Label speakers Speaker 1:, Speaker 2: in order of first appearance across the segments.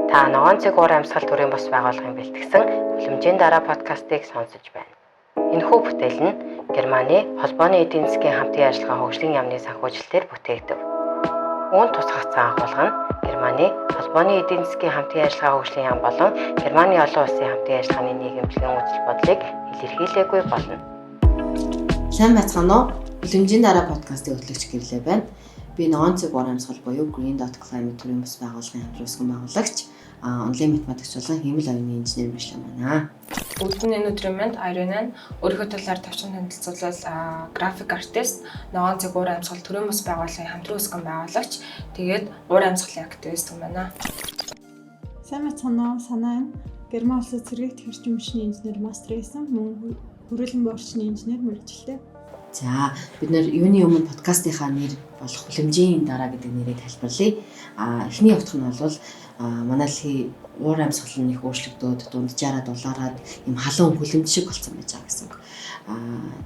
Speaker 1: Та ногоон цэг уур амьсгал төрийн бус байгууллагын бэлтгэсэн Хүлэмжийн дараа подкастыг сонсож байна. Энэхүү бүтээл нь Германы холбооны эдийн засгийн хамтын ажиллагаа хөгжлийн яамны санхүүжилтээр бүтээгдэв. Үүнд тусгах цаан агуулга нь Германы холбооны эдийн засгийн хамтын ажиллагаа хөгжлийн яам болон Германы олон улсын хамтын ажиллагааны нийгэмлэгийн үзэл бодлыг илэрхийлээгүй болно.
Speaker 2: Сайн байцгаана уу? Хүлэмжийн дараа подкастын хөтлөгч гэрлээ байна. Би ногоон цэг уур амьсгал буюу Green.climate төрийн бус байгууллагын хамтран үүсгэн байгуулагч, онлайн математикч болон хэмэл оюуны инженер мэргэжил байна.
Speaker 3: Өдний өдрийн мэнд Irene өөрийнхөө талаар тавчхан танилцуулбал график артист, ногоон цэг уур амьсгал төрийн бус байгууллагын хамтран үүсгэн байгуулагч, тэгээд уур амьсгалын активист юм байна.
Speaker 4: Сайн байцгаана уу? Санаа нь Герман улсын цэрэгт хэрчим машины инженер мастер хийсэн, мөн хөрөлн борчны инженер мэргэжилтэй.
Speaker 2: За, бид нэр юуны өмнө подкастынхаа нэр болох Хүлэмжийн дараа гэдэг нэрийг тайлбарлая. Эхний явдах нь бол манайхын уур амьсгал нь их өөрчлөгдөөд дунджаараа дулаараад юм халуун хүлэмж шиг болсон байж байгаа гэсэн үг.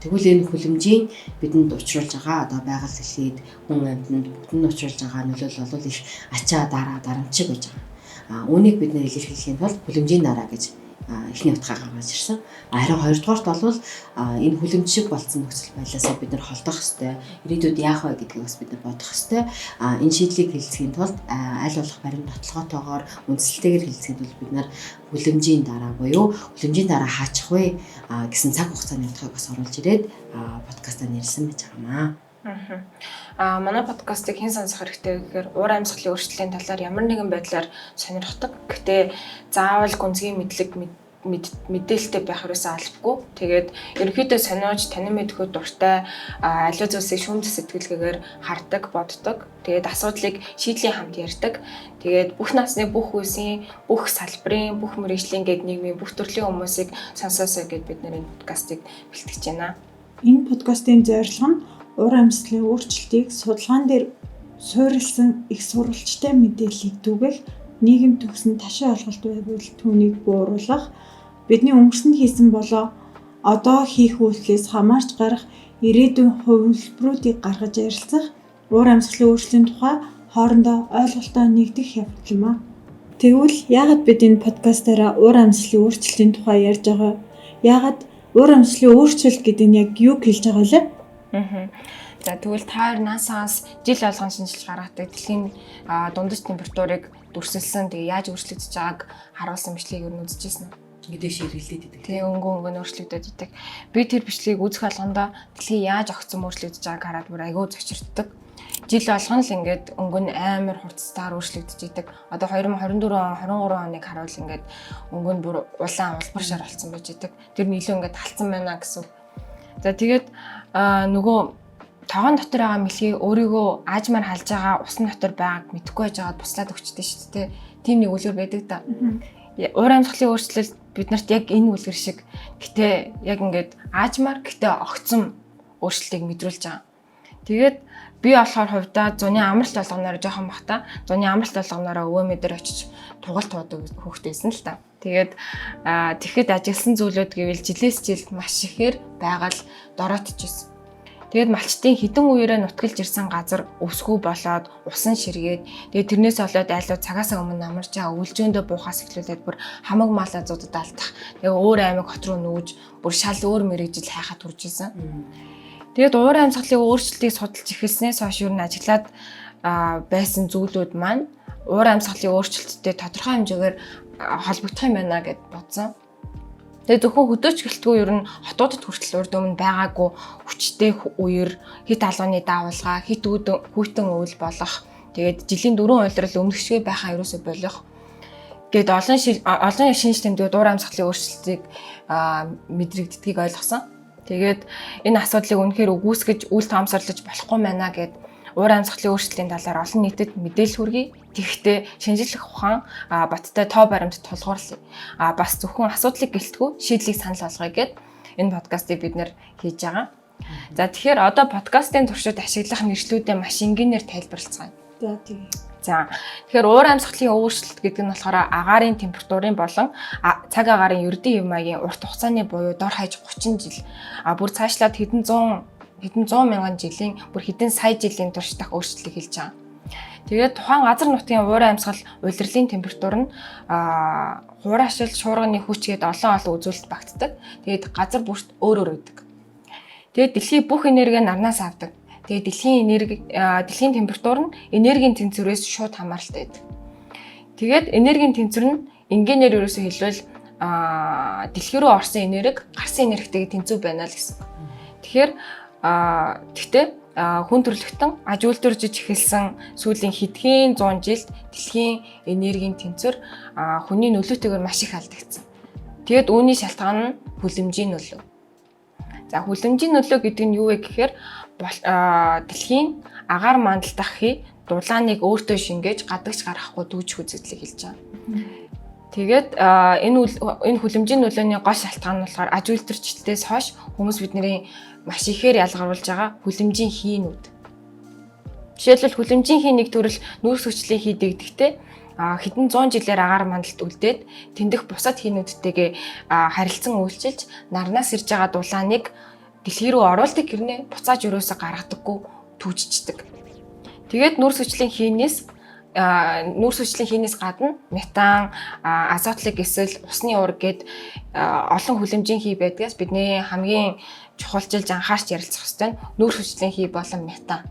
Speaker 2: Тэгвэл энэ хүлэмжийн бидэнд учруулж байгаа одоо байгаль дэлхийд хүн амьтанд бүтэнд учруулж байгаа нөлөөлөл бол их ачаа дарамтчиг байж байгаа. Үүнийг бид нэр илэрхийлэхийн тулд Хүлэмжийн дараа гэж эхний утгаа гаргаж ирсэн. Харин хоёрдугаарт бол энэ хүлэмж шиг болсон нөхцөл байдлаасаа бид нар холдох ёстой. Ирээдүйд яах вэ гэдгийг бас бид нар бодох ёстой. Энэ шийдлийг хэлцэхийн тулд аль болох баримт баталгаатайгаар үндсэлтэйгээр хэлцэхийн тулд бид нар хүлэмжийн дараа буюу хүлэмжийн дараа хаачих вэ гэсэн цаг хугацааны утгыг бас оруулж ирээд подкастаа нэрлсэн байж байгаамаа.
Speaker 3: Манай подкастыг хэн сонсох хэрэгтэй гэхээр уур амьсгалын өөрчлөлийн талаар ямар нэгэн байдлаар сонирхдаг. Гэтэ заавал гүнзгий мэдлэг мэдээлэлтэй байх ерөөсөө албагүй. Тэгээд ерөнхийдөө сониож танин мэдхүйд дуртай аливаа зүйлсийг шүүмж сэтгэлгээгээр хардаг, боддог. Тэгээд асуудлыг шийдлийн хамт ярьдаг. Тэгээд бүх насны, бүх үеийн, бүх салбарын, бүх мэргэжлийн гээд нийгмийн бүх төрлийн хүмүүсийг сонсоосоо гэд бид энэ подкастыг бэлтгэж байна.
Speaker 4: Энэ подкастын зорилго нь уур амьсгалын өөрчлөлтийг судалгаан дээр суурилсан их сурвалжтай мэдээллийг түгэх, нийгэм төгсөн ташаа ойлголт байвал түүнийг бууруулах, бидний өнгөрсөнд хийсэн болоо одоо хийх үйлдэлээс хамаарч гарах ирээдүйн хувилбаруудыг гаргаж ярилцах, уур амьсгалын өөрчлөлийн тухай хоорондоо ойлголтоо нэгдэх явдал юм аа. Тэгвэл яагаад бид энэ подкастаараа уур амьсгалын өөрчлөлийн тухай ярьж байгаа? Яагаад уур амьсгалын өөрчлөлт гэдэг нь яг юу хэлж байгаа лээ?
Speaker 3: За тэгвэл та хоёр NASA-аас жил болгон шинжилж гаргадаг дэлхийн дундаж температурыг дүрсэлсэн тэгээ яаж өөрчлөгдөж байгааг харуулсан бичлэгийг юу үзчихсэн үү?
Speaker 2: Мэдээж хэрэглээд идэг.
Speaker 3: Тэгээ өнгө өөрчлөгдөж идэг. Би тэр бичлэгийг үзэх болгондоо дэлхий яаж огцом өөрчлөгдөж байгааг хараад бүр айгүй зочирддаг. Жил болгон л ингээд өнгө нь амар хурцтайгаар өөрчлөгдөж идэг. Одоо 2024 он 23 оныг харуул ингээд өнгө нь бүр улаан улбар шар болсон байж идэг. Тэр нь илүү ингээд талцсан байна гэсэн. За тэгээд нөгөө тоогон дотор байгаа мэлхий өөрийгөө аажмаар халж байгаа усны дотор байгааг мэдэхгүй байж байгаад буслаад өгчтэй шүү дээ. Тийм нэг үлгэр байдаг да. Уур амьсгалын өөрчлөлт биднэрт яг энэ үлгэр шиг гэтээ яг ингээд аажмаар гэтээ огцом өөрчлөлтийг мэдрүүлж байгаа. Тэгээд би болохоор хувьдаа зуны амралт болгоноор жоохон бахта зуны амралт болгоноор өвөө мэдэр очиж тугалт туудаг хүүхдээсэн л та. Тэгээд тэгэхэд ажигласан зүйлүүд гэвэл жилээс жилд маш ихээр байгаль дороотчихсэн. Тэгээд малчтын хідэн үеэрээ нутгалж ирсэн газар өвсгүү болоод усан ширгээд тэгээд тэрнээс болоод айлуу цагаасаа өмнө амарч байгаа үлжөөндөө буухаас эхлүүлээд бүр хамаг малаа зуудад алдах. Тэгээд өөр аймаг хот руу нүүж бүр шал өөр мэрэгжил хайхад хүрж исэн. Тэгээд уур амьсгалын өөрчлөлтийг судалж эхэлснээс хойш юу н ажиглаад байсан зүйлүүд маань уур амьсгалын өөрчлөлттэй тодорхой хэмжээгээр холбогдох юм байна гэд бодсон. Тэгээд зөвхөн хөдөөч гэлтгүй ер нь хотуудад хүртэл урд өмнө байгаагүй хүчтэй үер, хит алууны даавалгаа, хит хүйтэн өвөл болох. Тэгээд жилийн 4 улирал өмнөшгөө байхаа ерөөсөй болох. Гэт олон шинж тэмдгүүд уур амьсгалын өөрчлөлтийг мэдрэгддгийг ойлгосон. Тэгээд энэ асуудлыг үнэхээр үгүйсгэж үл тоомсорлож болохгүй байна гэд уур амьсгалын өөрчлөлийн талаар олон нийтэд мэдээлэл хүргэе. Тэгэхдээ шинжлэх ухаан баттай тоо баримт тулгуурлая. Бас зөвхөн асуудлыг гэлтгүй шийдлийг санал болгоё гэд энэ подкастыг бид нэр хийж байгаа. За тэгэхээр одоо подкастын туршид ашиглах нэршлүүдээ маш энгийнээр тайлбарлацгаая.
Speaker 4: За тийм.
Speaker 3: За тэгэхээр уур амьсгалын өөрчлөлт гэдэг нь болохоор агаарын температурын болон цаг агаарын ердийн хэв маягийн урт хугацааны буюу дор хаяж 30 жил бүр цаашлаад хэдэн 100 мянган жилийн бүр хэдэн сая жилийн турш дах өөрчлөлтийг хэлж байгаа. Тэгээд тухайн газар нутгийн уурын амьсгал улирлын температур нь хуурашил, шуурганы хүч гээд олон үзүүлэлт багтдаг. Тэгээд газар бүрт өөр байдаг. Тэгээд дэлхийн бүх энерги нарнаас авдаг. Тэгээд дэлхийн температур нь энергийн тэнцвэрээс шууд хамааралтай байдаг. Тэгээд энергийн тэнцвэр нь энгийнээр ерөөсөө хэлбэл дэлхий рүү орсон энерги гарсан энергитэйг тэнцвүү байна л гэсэн. Тэгэхээр гэхдээ хүн төрөлхтөн аж үйлдвэржиж эхэлсэн сүүлийн хэдхэн 100 жилд дэлхийн энергийн тэнцвэр хүний нөлөөтэйгээр маш их алдагдсан. Тэгэд үүний шалтгаан нь хүлэмжийн нөлөө. За хүлэмжийн нөлөө гэдэг нь юу вэ гэхээр дэлхийн агаар мандалт ахи дулааныг өөртөө шингээж гадагш гаргахгүй дүүжих үзэгдлийг хэлж байгаа. Тэгээд энэ хүлэмжийн нөлөөний гол шалтгаан нь болохоор аж үйлдвэрчлэлтээс хойш хүмүүс бидний маш ихээр ялгаруулж байгаа хүлэмжийн хийнүүд. Жишээлбэл хүлэмжийн хий нэг төрөл нүүрс хүчлийн хий дэгдэхтэй хэдэн 100 жилээр агаар мандалт үлдээд тэндх бусад хийнүүдтэйгээ харилцан үйлчилж нарнаас ирж байгаа дулааныг дэлхий рүү оруулдаг гэрнээ буцааж өрөөсө гаргадаггүй түүжчихдэг. Тэгээд нүүрс хүчлийн хийнээс гадна метан, азотлог эсэл, усны уур гээд олон хүлэмжийн хий байдгаас бидний хамгийн чухалчилж анхаарч ярилцах ёстой нь нүүрс хүчлийн хий болон метан.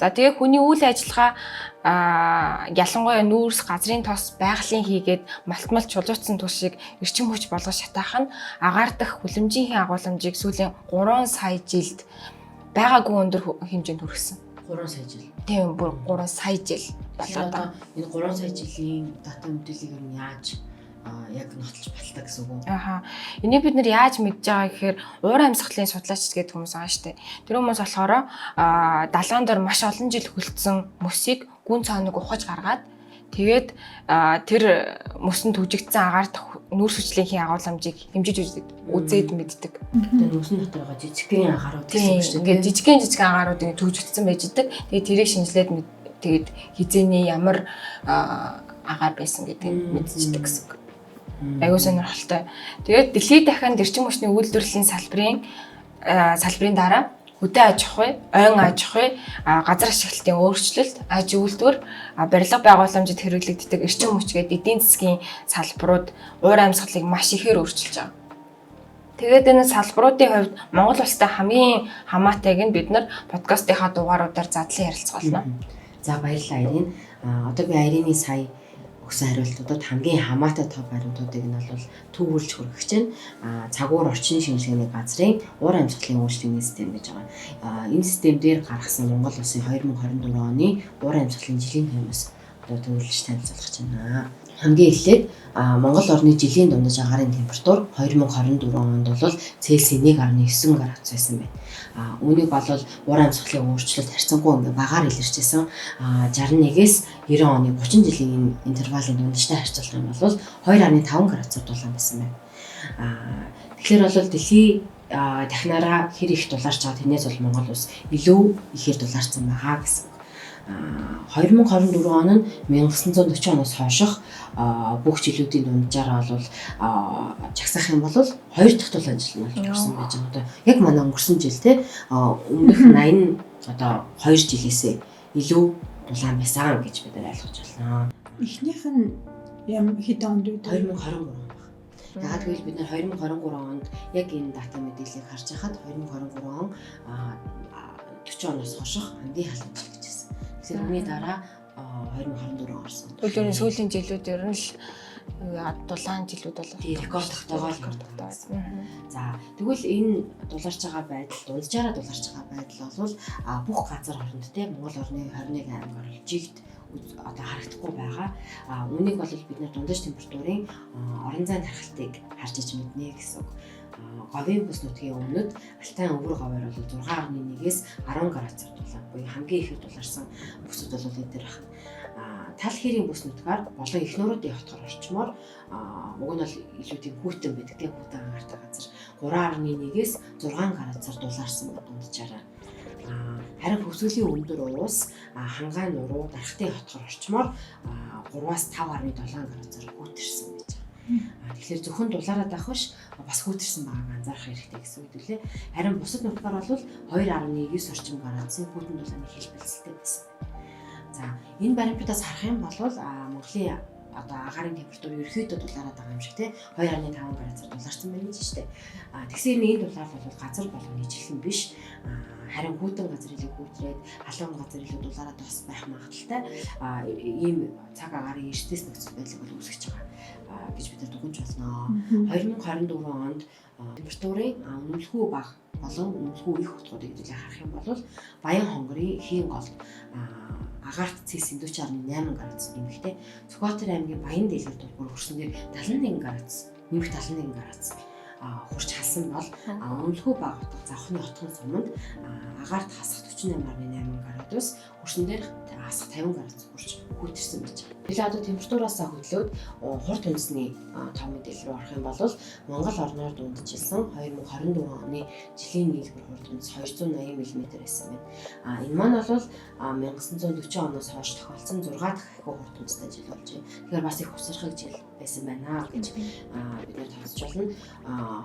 Speaker 3: За тэгээ хүний үйл ажиллагаа ялангуяа нүүрс, газрын тос, байгалийн хийгээд малтмал чулуучсан түлшийг эрчим хүч болгож шатаах нь агаар дахь хүлэмжийн хий агуулмжийг сүүлийн 3 сая жилд байгаагүй өндөр хэмжээнд хүргэсэн.
Speaker 2: 3 сая жил.
Speaker 3: Тийм бүр 3 сая жил болоод
Speaker 2: энэ 3 сая жилийн дата мэдээллийг нь яаж яг нотолж баталдаг гэсэн үг үү?
Speaker 3: Энийг бид нэр яаж мэдж байгаа гэхээр уурын амьсгалын судлаач гэдэг хүмүүс байгаа шүү дээ. Тэр хүмүүс болохоор далайн дээр маш олон жил хөлдсөн мөсийг гүн цааныг ухаж гаргаад тэгээд тэр мөсөнд түжигдсэн агаар нүүрс хүчлийн хий агуулмжийг хэмжиж үзээд мэддэг.
Speaker 2: Тэр нүүрсэн дотор байгаа жижигхэн агаарууд гэсэн үг шүү
Speaker 3: Ингээд
Speaker 2: дээ.
Speaker 3: жижигхэн агааруудыг түжигдсэн байж идэг. Тэгээд тэрийг шинжилээд тэгээд хизээний ямар агаар байсан гэдгийг мэдчихдэг гэсэн үг. Аюу сонирхолтой. Тэгээд дэлхийд дахин эрчим хүчний үйлдвэрлэлийн салбарын дараа хөдөө аж ахуй, ойн аж ахуй, газар ашиглалтын өөрчлөлт, аж үйлдвэр, барилга байгууламжид хэрэглэгддэг эрчим хүч гээд эдийн засгийн салбарууд уурын амьсгалыг маш ихээр өөрчилж байгаа. Тэгээд энэ салбаруудын хувьд Монгол улстай хамгийн хамаатайг нь бид нар подкастынхаа дугааруудаар задлан ярилцах болно.
Speaker 2: За баярлалаа Айрин. Одоо би Айрины сая өгсөн хариултуудад хамгийн хамаатай топ хариултуудыг нь бол төвлөрж хүргэж байна. Цагуур орчны шинжилгээний газрын уурын амьсгалын үйлчлэгний систем гэж байгаа. Энэ систем дээр гаргасан Монгол улсын 2024 оны уурын амьсгалын жилийн таймаас одоо төвлөрж танилцуулах байна. Хамгийн эхлээд Монгол орны жилийн дундаж агаарын температур 2024 онд бол Цельсийн 1.9 градус байсан байна. Үүнийг бол уурын амьсгалын өөрчлөлт харьцангуй ингээ багаар илэрчээсэн 61-ээс 90 оны 30 жилийн интервалын дундажтай харьцуулах юм бол 2.5 градусаар дулаан байсан байна. Тэгэхээр бол дэлхий дахнаараа хэр их дулаарч байгаа тэрнээс бол Монгол улс илүү ихээр дулаарсан байгаа гэсэн. 2024 он нь 1940 оноос хойших бүх жилүүдийн дунджаараа бол чагсах юм бол 2 дахь дулаан жил нь болсон байж байгаа. Одоо яг манай өнгөрсөн жил те өмнөх 80 одоо 2 жилээсээ илүү дулаан байсан гэж бид ойлгож байна.
Speaker 4: Эхнийх нь хэд онд үү?
Speaker 2: 2023 он баг. Яг тэгвэл бид нэр 2023 онд яг энэ дата мэдээллийг харж байхад 2023 он 40 оноос хойших хамгийн халуун жил гэж байна. Тэгэхээр үүний дараа 2024 орсон.
Speaker 3: Төлөвлөрийн сүүлийн жилүүдээр нь л дулаан жилүүд бол
Speaker 2: рекорд тогтоогоо. За тэгвэл энэ дулаарч байгаа байдал, дунджаараа дулаарч байгаа байдал бол бүх газар хооронд те Монгол орны 21 аймаг оролцогт одоо харагдахгүй байгаа. Үүнийг бол бид нэр дундаж температурын орон зайн тархалтыг харж иж мэднэ гэсэн үг. Говийн бүс нутгийн өмнөд Алтай өвөр говьор бол 6.1-ээс 10 градусаар дулаан буюу хамгийн ихээр дулаарсан бүсүүд бол энэ дэр байна. Тал хэрийн бүс нутгаар болон их нууруудын хотгор орчмоор уг нь бол илүү тийм хүйтэн байдаг тийм хүйтэн агаартай газар 3.1-ээс 6 градусаар дулаарсан дунджаараа. Харин хөвсгөлийн өндөр уус хангаан нуруу дархтын хотгор орчмоор 3-аас 5.7 градусаар хүйтэрсэн байж байгаа. Тэгэхээр зөвхөн дулаараад байх биш бас хүйтэрсэн байгааг анзаарах хэрэгтэй гэсэн үг үлээ. Харин бусад нутгаар бол 2.9 орчим градусын хүйтэн дулааны хэлбэлцэлтэй байсан. За энэ баримтуудаас харах юм бол Монголын одоо агаарын температур ерөөхдөө дулаараад байгаа юм шиг тий 2.5 градусаар дулаарсан байна гэж штэ. Тэгсээр энэ дулаар бол газар болгоны жилхэн биш. Харин хүйтэн газар илүү хүүтрээд халуун газар илүү дулаараад бас байх магадaltaй ийм цаг агаарын эрсдэс нөхцөл байдлыг бол үүсгэж байгаа гэж бид нар дүгнэж болно. 2024 онд температурын үнэлэхгүй бага болон үнэлэхгүй их утгуудыг хэдүүлээ харах юм бол Баян хонгорын эхийн голд агаарт Цельсийн 40.8 градус нэмэхтэй Сүхбаатар аймгийн Баян дэлгэр дулбар хүрсэндээ 71 градус нэмэх 71 градус хурж халсан бол үнэлэхгүй бага утга завхны отгон суманд агаарт хасах 48.8 градус хүрсэндээ хасах 50 градус хүрч хүйтэрсэн байж байгаа. Билээ одоо температураас хөдлөөд хурд үндэсний тоо мэдээлэл рүү орох юм бол Монгол орноор дунджилсан 2024 оны жилийн нийлбэр хурд үндэс 280 мм байсан байна. Энэ маань бол 1940 оноос хойш тохиолдсон 6 дахь ахиу хурд үндэстэй жил болж байна. Тэгэхээр бас их усрахыг жил байсан байна гэж бид нэр тооцож байна.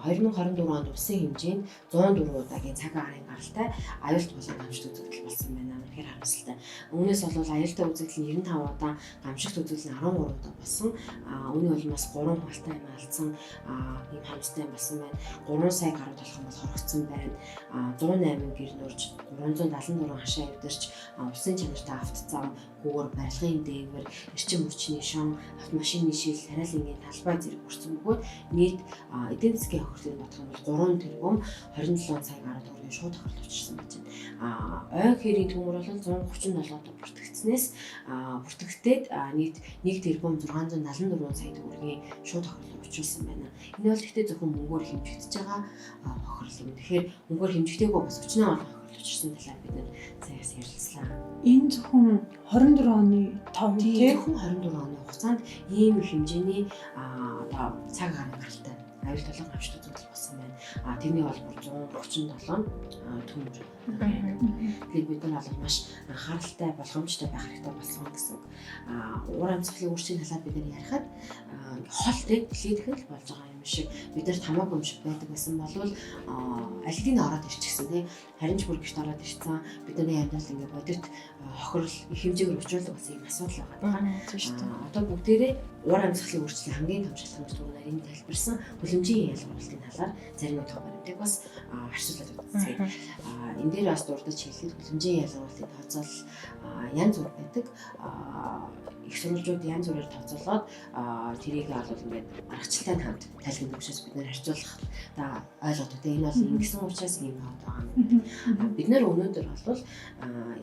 Speaker 2: 2024 онд усын хэмжээнд 104 удаагийн цаг агаарын гаралтай аюулт болон гамшигт үзэгдэл болсон байна. Тэгэхээр харамсалтай. Үүнээс бол аюултай үзэгдэл нь 95 удаа, гамшигт үзэгдэл нь 13 удаа болсон. Үүний улмаас 3 хултай юм алдсан ийм харамсалтай болсон байна. 3 сая гаруй толгон бол хоригдсон байна. 108 гэр нурж, 374 хашаа эвдэрч, усын чанартай автозам, гүүр, барилгын дээгүүр, эрчим хүчний шон, автомашины шил, тариалангийн талбай зэрэг хүрсэн бөгөөд нийт эдийн засгийн хохирлыг бодох юм бол 3 тэрбум 27 сая гаруй төгрөгийн шууд хохирол учирсан байж байна. Ойн хэрийн төмөр бол 137 тоо бүртгэгдснээс бүртгэгдээд нийт 1 тэрбум 674 сая төгрөгийн шууд хохирол учирсан байна. Энэ бол гэхдээ зөвхөн мөнгөөр хэмжигдэж байгаа хохирол юм. Тэгэхээр мөнгөөр хэмжигдээгүй бас өчнөө олон хохирол учирсан талаар бид нэр цаас ярилцлаа.
Speaker 4: Энэ зөвхөн 24 оны тоо тийм
Speaker 2: зөвхөн 24 оны хугацаанд ийм их хэмжээний цаг агаарын гаралтай аюул толгой гамшигт үзэгдэл болсон байна. Тэрний холбоор 137 төмөр. Тэгэхээр бид нар бол маш анхааралтай болгоомжтой байх хэрэгтэй болсон гэсэн үг. Уур амьсгалын өөрчлөлтийн талаар бид нар ярихад хол дэлхийд их л болж байгаа юм шиг бид нар тамаагүй юм шиг байдаг гэсэн болвол аль хэдийн ороод ирчихсэн тийм харин ч бүр гэрт ороод ирсэн бид нарны амьдрал ингээд бодит хохирол их хэмжээгээр учруулдаг бас юм асуудал байгаа.
Speaker 3: Тийм шүү дээ.
Speaker 2: Одоо бүгдээрээ уур амьсгалын өөрчлөлтийн хамгийн том шалтгаан гэж түрүүн нарийн тайлбарсан хүлэмжийн ялгарлалтын талаар зарим утга баримтыг бас харьцуулаад үзье. Энэ дээр бас дурдж хэлэхэд хүлэмжийн ялгарлалтын тооцоол янз бүр байдаг. Их сурвалжууд янз бүрээр тооцоолоод тэрийг бол ингээд аргачлалтай хамт тайлбар өгчөөс бид нэр харьцуулах ойлгоод энэ бол ингэсэн учраас ийм байгаа юм. Бид нэр өнөөдөр бол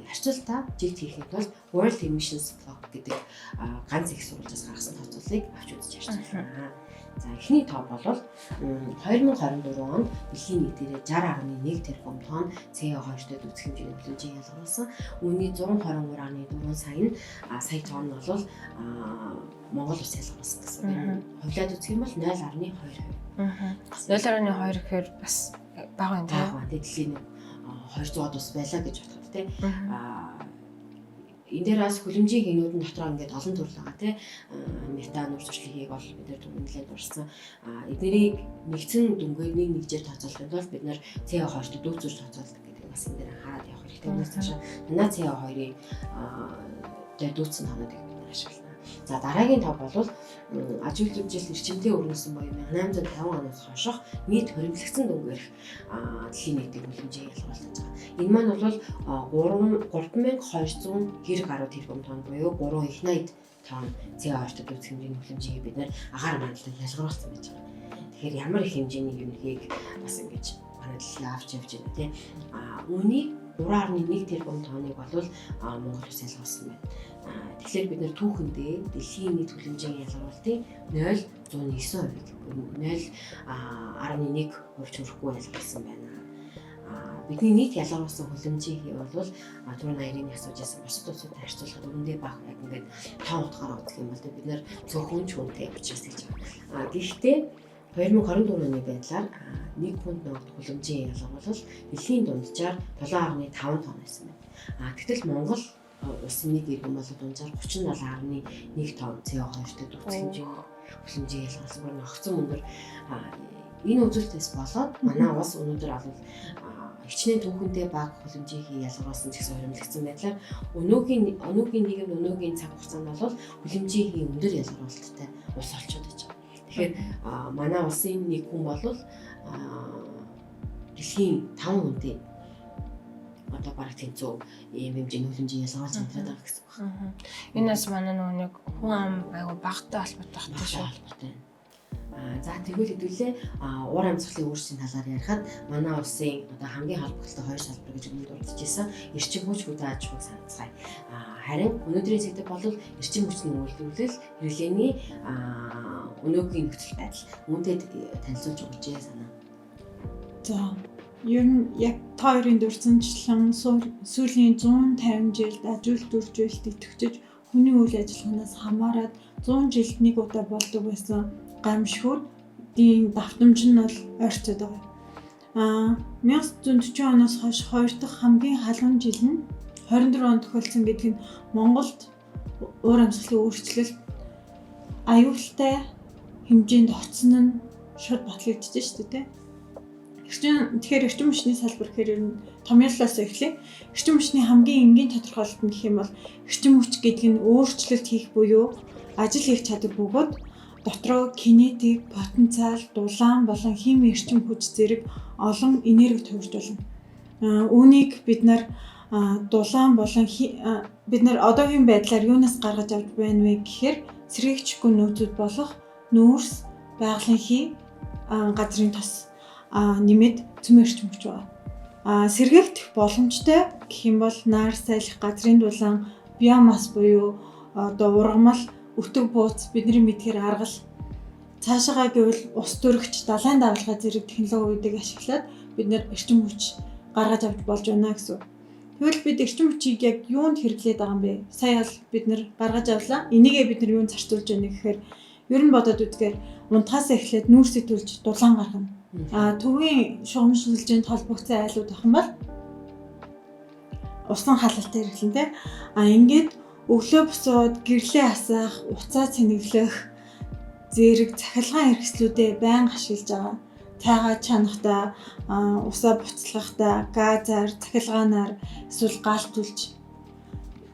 Speaker 2: харьцуултаа жигт хийхэд бол World Emissions Clock гэдэг ганц их сурвалжаас гаргасан тооцоолыг авч үзэж харьцуулнаа. За эхний тоо бол 2024 онд дэлхийн нийтээрээ 60.1 тэрбум тонн CO2-тэй дүүцэх хэмжээний хүлэмжийн ялгаруулсан. Үүний 123.4 сая тонн бол Монгол улс ялгаруулсан гэсэн байна. Хувьлаад үзэх юм бол 0.2%.
Speaker 3: 0.2 гэхээр бас бага юм тийм.
Speaker 2: Дэлхийн 200-аад ус байлаа гэж бодоход тийм. Энэ дээр бас хүлэмжийн хийнүүдэн дотор ингээд олон төрөл байгаа тийм метан урсгалыг бол бид нар түнлээд урсан. Эднэрийг нэгцэн дүнгээр нэгжээр тооцоолдог бол бид нар CO2-т дүүцэрч тооцоолдог гэдэг бас энэ дээр хараад явах хэрэгтэй. Үүнээс цаашаа манай CO2-ийн дээр дүүцсэн тоонуудыг бид нар ашиглана. За дараагийн тоо бол аж үйлдвэржилт эрчимтэй өрнөсөн буюу 1850 оноос хойшох нийт хоригдлогдсон дүнгээрх дэлхийн нийтийн хүлэмжийг ялгаруулж байгаа. Энэ маань бол 3290 гаруй тэрбум тонн буюу 380 тонн CO2-т дүүцэх хэмжээний хүлэмжийг бид нэр агаар мандалтад ялгаруулсан байж байгаа. Тэгэхээр ямар их хэмжээний юмгийг бас ингэж манай дэлхий авч явж байна тийм. Үүнийг 3.1 тэрбум тонныг бол Монгол улс ялгаруулсан байна. Тэгэхээр бид нэр түүхэндээ дэлхийн нийт хүлэмжийн ялгаруулалтын 0.109%-ийг 0.1% хүрэхгүй ялгаруулсан байна. Бидний нийт ялгаруулсан хүлэмжийн хэв бол түрүүн Аярын асуужсэн бусад улсуудтай харьцуулахад үүндээ бага яг ингээд тоон утгаараа үзэх юм бол бид нэр зөвхөн ч хүнтэй учраас гэж байна. Гэхдээ 2024 оны байдлаар 1 хүнд ногд хүлэмжийн ялгаруулалт дэлхийн дунджаар 7.5 тонн байсан байна. Гэтэл Монгол улсын нэг иргэн бол дунджаар 37.1 тонн CO2-тэй дүүцэх хэмжээний хүлэмжийн ялгаруулсан байна. Огцон өндөр энэ үзүүлэлтээс болоод манай улс өнөөдөр хичнээн түүхэндээ бага хүлэмжийн ялгаруулсан ч гэсэн хуримтлагдсан байдлаар өнөөгийн нийгэм өнөөгийн цаг хугацаанд бол хүлэмжийн өндөр ялгаруулалттай улс орчууд гэж байна. Тэгэхээр манай улсын нэг хүн бол дэлхийн 5 хүнтэй одоо бараг тэнцүү ийм хэмжээний хүлэмжийн ялгаруулж хамтраад байгаа гэсэн байна.
Speaker 3: Энэс манай нэг хүн ам айгу багтай холбоотой багтай шүү.
Speaker 2: За тэгвэл хэдүүлээ уур амьсгалын өөрчлөлтийн талаар ярихад манай улсын одоо хамгийн холбогдолтой хоёр салбар гэж өмнө дурдчихсан эрчим хүч хөдөө аж ахуйг санацгаая. Харин өнөөдрийн зэгдэх бол эрчим хүчний үйлдвэрлэл хэрэглээний өнөөгийн нөхцөл байдал үүнтэй танилцуулж өгчээ санаа.
Speaker 4: За ер нь яг та хоёрын дурдсанчлан сүүлийн 150 жилд аж үйлдвэрлэлд идэвхжиж хүний үйл ажиллагаанаас хамаарат 100 жилд нэг удаа болдог байсан гамшигуудын давтамж нь бол ойрцоод байгаа. 1940 оноос хойш хоёр дахь хамгийн халуун жил нь 24 онд тохиолдсон гэдэг нь Монголд уур амьсгалын өөрчлөлт аюултай хэмжээнд очсон нь шууд батлагдчихжээ шүү дээ. Тэгэхээр эрчим хүчний салбар гэхээр томьёолоос эхлэе. Эрчим хүчний хамгийн энгийн тодорхойлолт нь гэх юм бол эрчим хүч гэдэг нь өөрчлөлт хийх буюу ажил хийх чадвар бөгөөд дотроо кинетик, потенциал, дулаан болон химийн эрчим хүч зэрэг олон энерги төвөрж болно. Үүнийг бид нар дулаан болон бид нар одоогийн байдлаар юунаас гаргаж авч байна вэ гэхээр сэргийгчгүй нөөцүүд болох нүүрс, байгалийн хий, газрын тос нэмээд цөмийн эрчим хүч байгаа. Сэргээгдэх боломжтой гэх юм бол наар сайлах, газрын дулаан, биомасс буюу одоо ургамал, өтөг бууц бидний мэдхээр аргал цаашаагаа гэвэл ус төрөгч, далайн давлгаа зэрэг технологиудыг ашиглаад бид нэр эрчим хүч гаргаж авч болж байна гэсэн. Тэгвэл бид эрчим хүчийг яг юунд хэрэглээд байгаа юм бэ? Сая бол бид нэр гаргаж авлаа. Энийгээ бид нар юунд зарцуулж байна гэхээр ер нь бодоод үзгээр унтахаас эхлээд нүүрсээ төлж дулаан гаргана. Төвийн шугам шилжээнд холбогдсон айлууд байх юм бол усан халалтай хэрэглэнтэй. Ингээд өглөө босоод гэрлээ асаах, уцаа цэнэглэх зэрэг цахилгаан хэрэгслүүдэд байнга ашиглаж байгаа. Цайгаа чанахтаа, усаа буцалгахтаа, газаар, цахилгаанаар эсвэл гаалтуулж